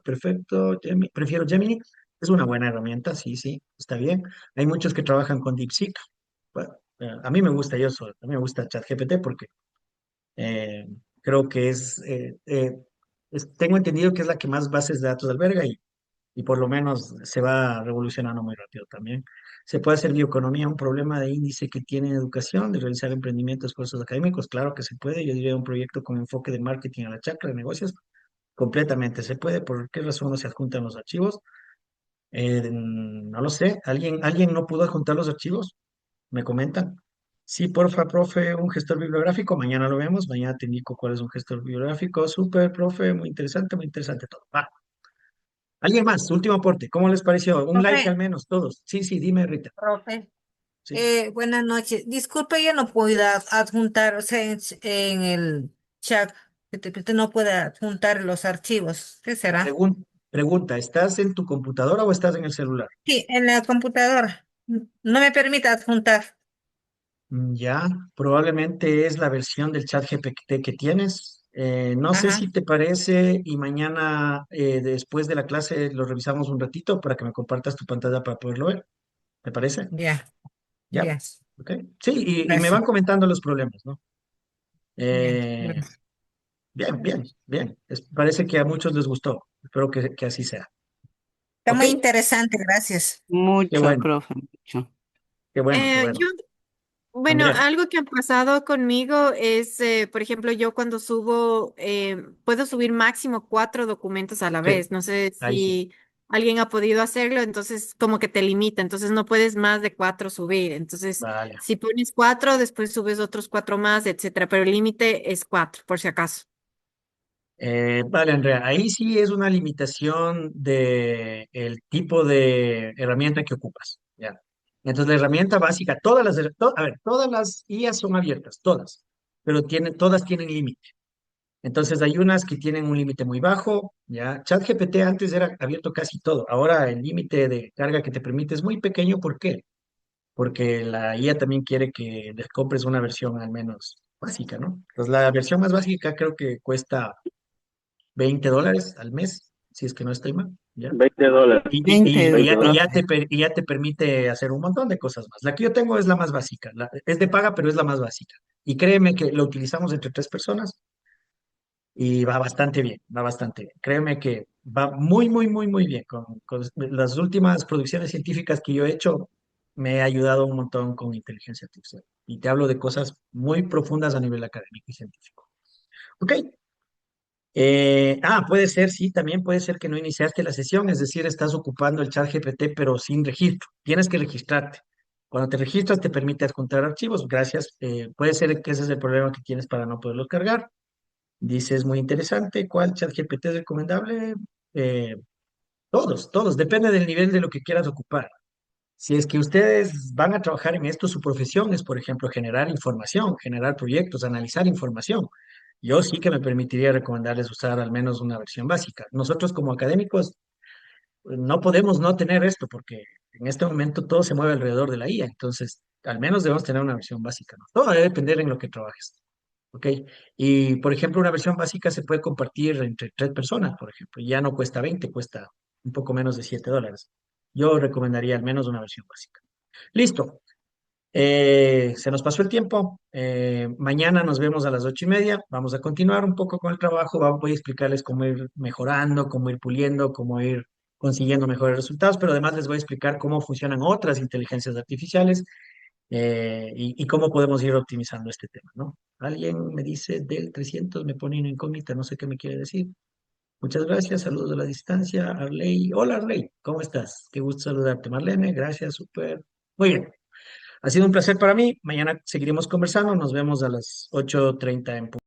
perfecto, prefiero Gemini, es una buena herramienta, sí, sí, está bien. Hay muchos que trabajan con DeepSeek. Bueno, a mí me gusta, a mí me gusta ChatGPT porque eh, creo que tengo entendido que es la que más bases de datos alberga y por lo menos se va revolucionando muy rápido también. ¿Se puede hacer bioeconomía un problema de índice que tiene educación, de realizar emprendimientos, esfuerzos académicos? Claro que se puede. Yo diría un proyecto con enfoque de marketing a la chacra de negocios. Completamente se puede. ¿Por qué razón no se adjuntan los archivos? No lo sé. ¿Alguien no pudo adjuntar los archivos? ¿Me comentan? Sí, porfa, profe, un gestor bibliográfico. Mañana lo vemos. Mañana te indico cuál es un gestor bibliográfico. Súper, profe, muy interesante todo. Va. ¿Alguien más? Último aporte. ¿Cómo les pareció? Un like al Profe, menos, todos. Sí, sí, dime, Rita. profe, Sí. buenas noches. Disculpe, yo no puedo adjuntar, o sea, en el chat, que no puede adjuntar los archivos. ¿Qué será? Pregunta, ¿estás en tu computadora o estás en el celular? Sí, en la computadora. No me permite adjuntar. Ya, probablemente es la versión del chat GPT que tienes. No sé si Ajá, te parece y mañana después de la clase lo revisamos un ratito para que me compartas tu pantalla para poderlo ver. ¿Te parece? ya, Ya, ya. ok. Sí, y me Gracias. van comentando los problemas, ¿no? Ya, Eh, gracias. bien, bien, bien. Parece que a muchos les gustó. Espero que así sea. Está Ok, muy interesante, gracias. qué Mucho, bueno, profe, mucho. qué bueno, qué Yo bueno. Bueno, Andrea, algo que ha pasado conmigo es, por ejemplo, yo cuando subo, puedo subir máximo 4 documentos a la sí, vez. No sé ahí sí. si alguien ha podido hacerlo, entonces como que te limita, entonces no puedes más de 4 subir. Entonces, Vale. si pones 4, después subes otros 4 más, etcétera, pero el límite es 4, por si acaso. Vale, Andrea, ahí sí es una limitación de el tipo de herramienta que ocupas, ¿ya? Entonces, la herramienta básica, a ver, todas las IAs son abiertas, todas, pero todas tienen límite. Entonces, hay unas que tienen un límite muy bajo, ¿ya? ChatGPT antes era abierto casi todo, ahora el límite de carga que te permite es muy pequeño, ¿por qué? Porque la IA también quiere que les compres una versión al menos básica, ¿no? Entonces, la versión más básica creo que cuesta $20 al mes, si es que no estoy mal, ¿ya? $20, Y 20, ya, 20 y dólares. ya te, profe. per- y ya te permite hacer un montón de cosas más. La que yo tengo es la más básica, es de paga, pero es la más básica. Y créeme que lo utilizamos entre 3 personas y va bastante bien, va bastante bien. Créeme que va muy, muy, muy, muy bien. Con las últimas producciones científicas que yo he hecho, me ha ayudado un montón con inteligencia artificial. Y te hablo de cosas muy profundas a nivel académico y científico. Ok, puede ser, sí, también puede ser que no iniciaste la sesión, es decir, estás ocupando el chat GPT pero sin registro. Tienes que registrarte. Cuando te registras te permite adjuntar archivos, gracias. Puede ser que ese es el problema que tienes para no poderlos cargar. Dices, muy interesante, ¿cuál chat GPT es recomendable? Eh, todos, depende del nivel de lo que quieras ocupar. Si es que ustedes van a trabajar en esto, su profesión es, por ejemplo, generar información, generar proyectos, analizar información. Yo sí que me permitiría recomendarles usar al menos una versión básica. Nosotros como académicos no podemos no tener esto porque en este momento todo se mueve alrededor de la IA, entonces al menos debemos tener una versión básica, ¿no? Todo debe depender en lo que trabajes, ¿ok? Y, por ejemplo, una versión básica se puede compartir entre 3 personas, por ejemplo, y ya no cuesta 20, cuesta un poco menos de $7. Yo recomendaría al menos una versión básica. Listo. Se nos pasó el tiempo. Mañana nos vemos a las 8:30. Vamos a continuar un poco con el trabajo. Voy a explicarles cómo ir mejorando, cómo ir puliendo, cómo ir consiguiendo mejores resultados, pero además les voy a explicar cómo funcionan otras inteligencias artificiales y cómo podemos ir optimizando este tema, ¿no? Alguien me dice del 300, me pone una incógnita, no sé qué me quiere decir. Muchas gracias, saludos a la distancia. Arley, hola Arley, ¿cómo estás? Qué gusto saludarte, Marlene, gracias, súper. Muy bien. Ha sido un placer para mí. Mañana seguiremos conversando. Nos vemos a las 8:30 en punto.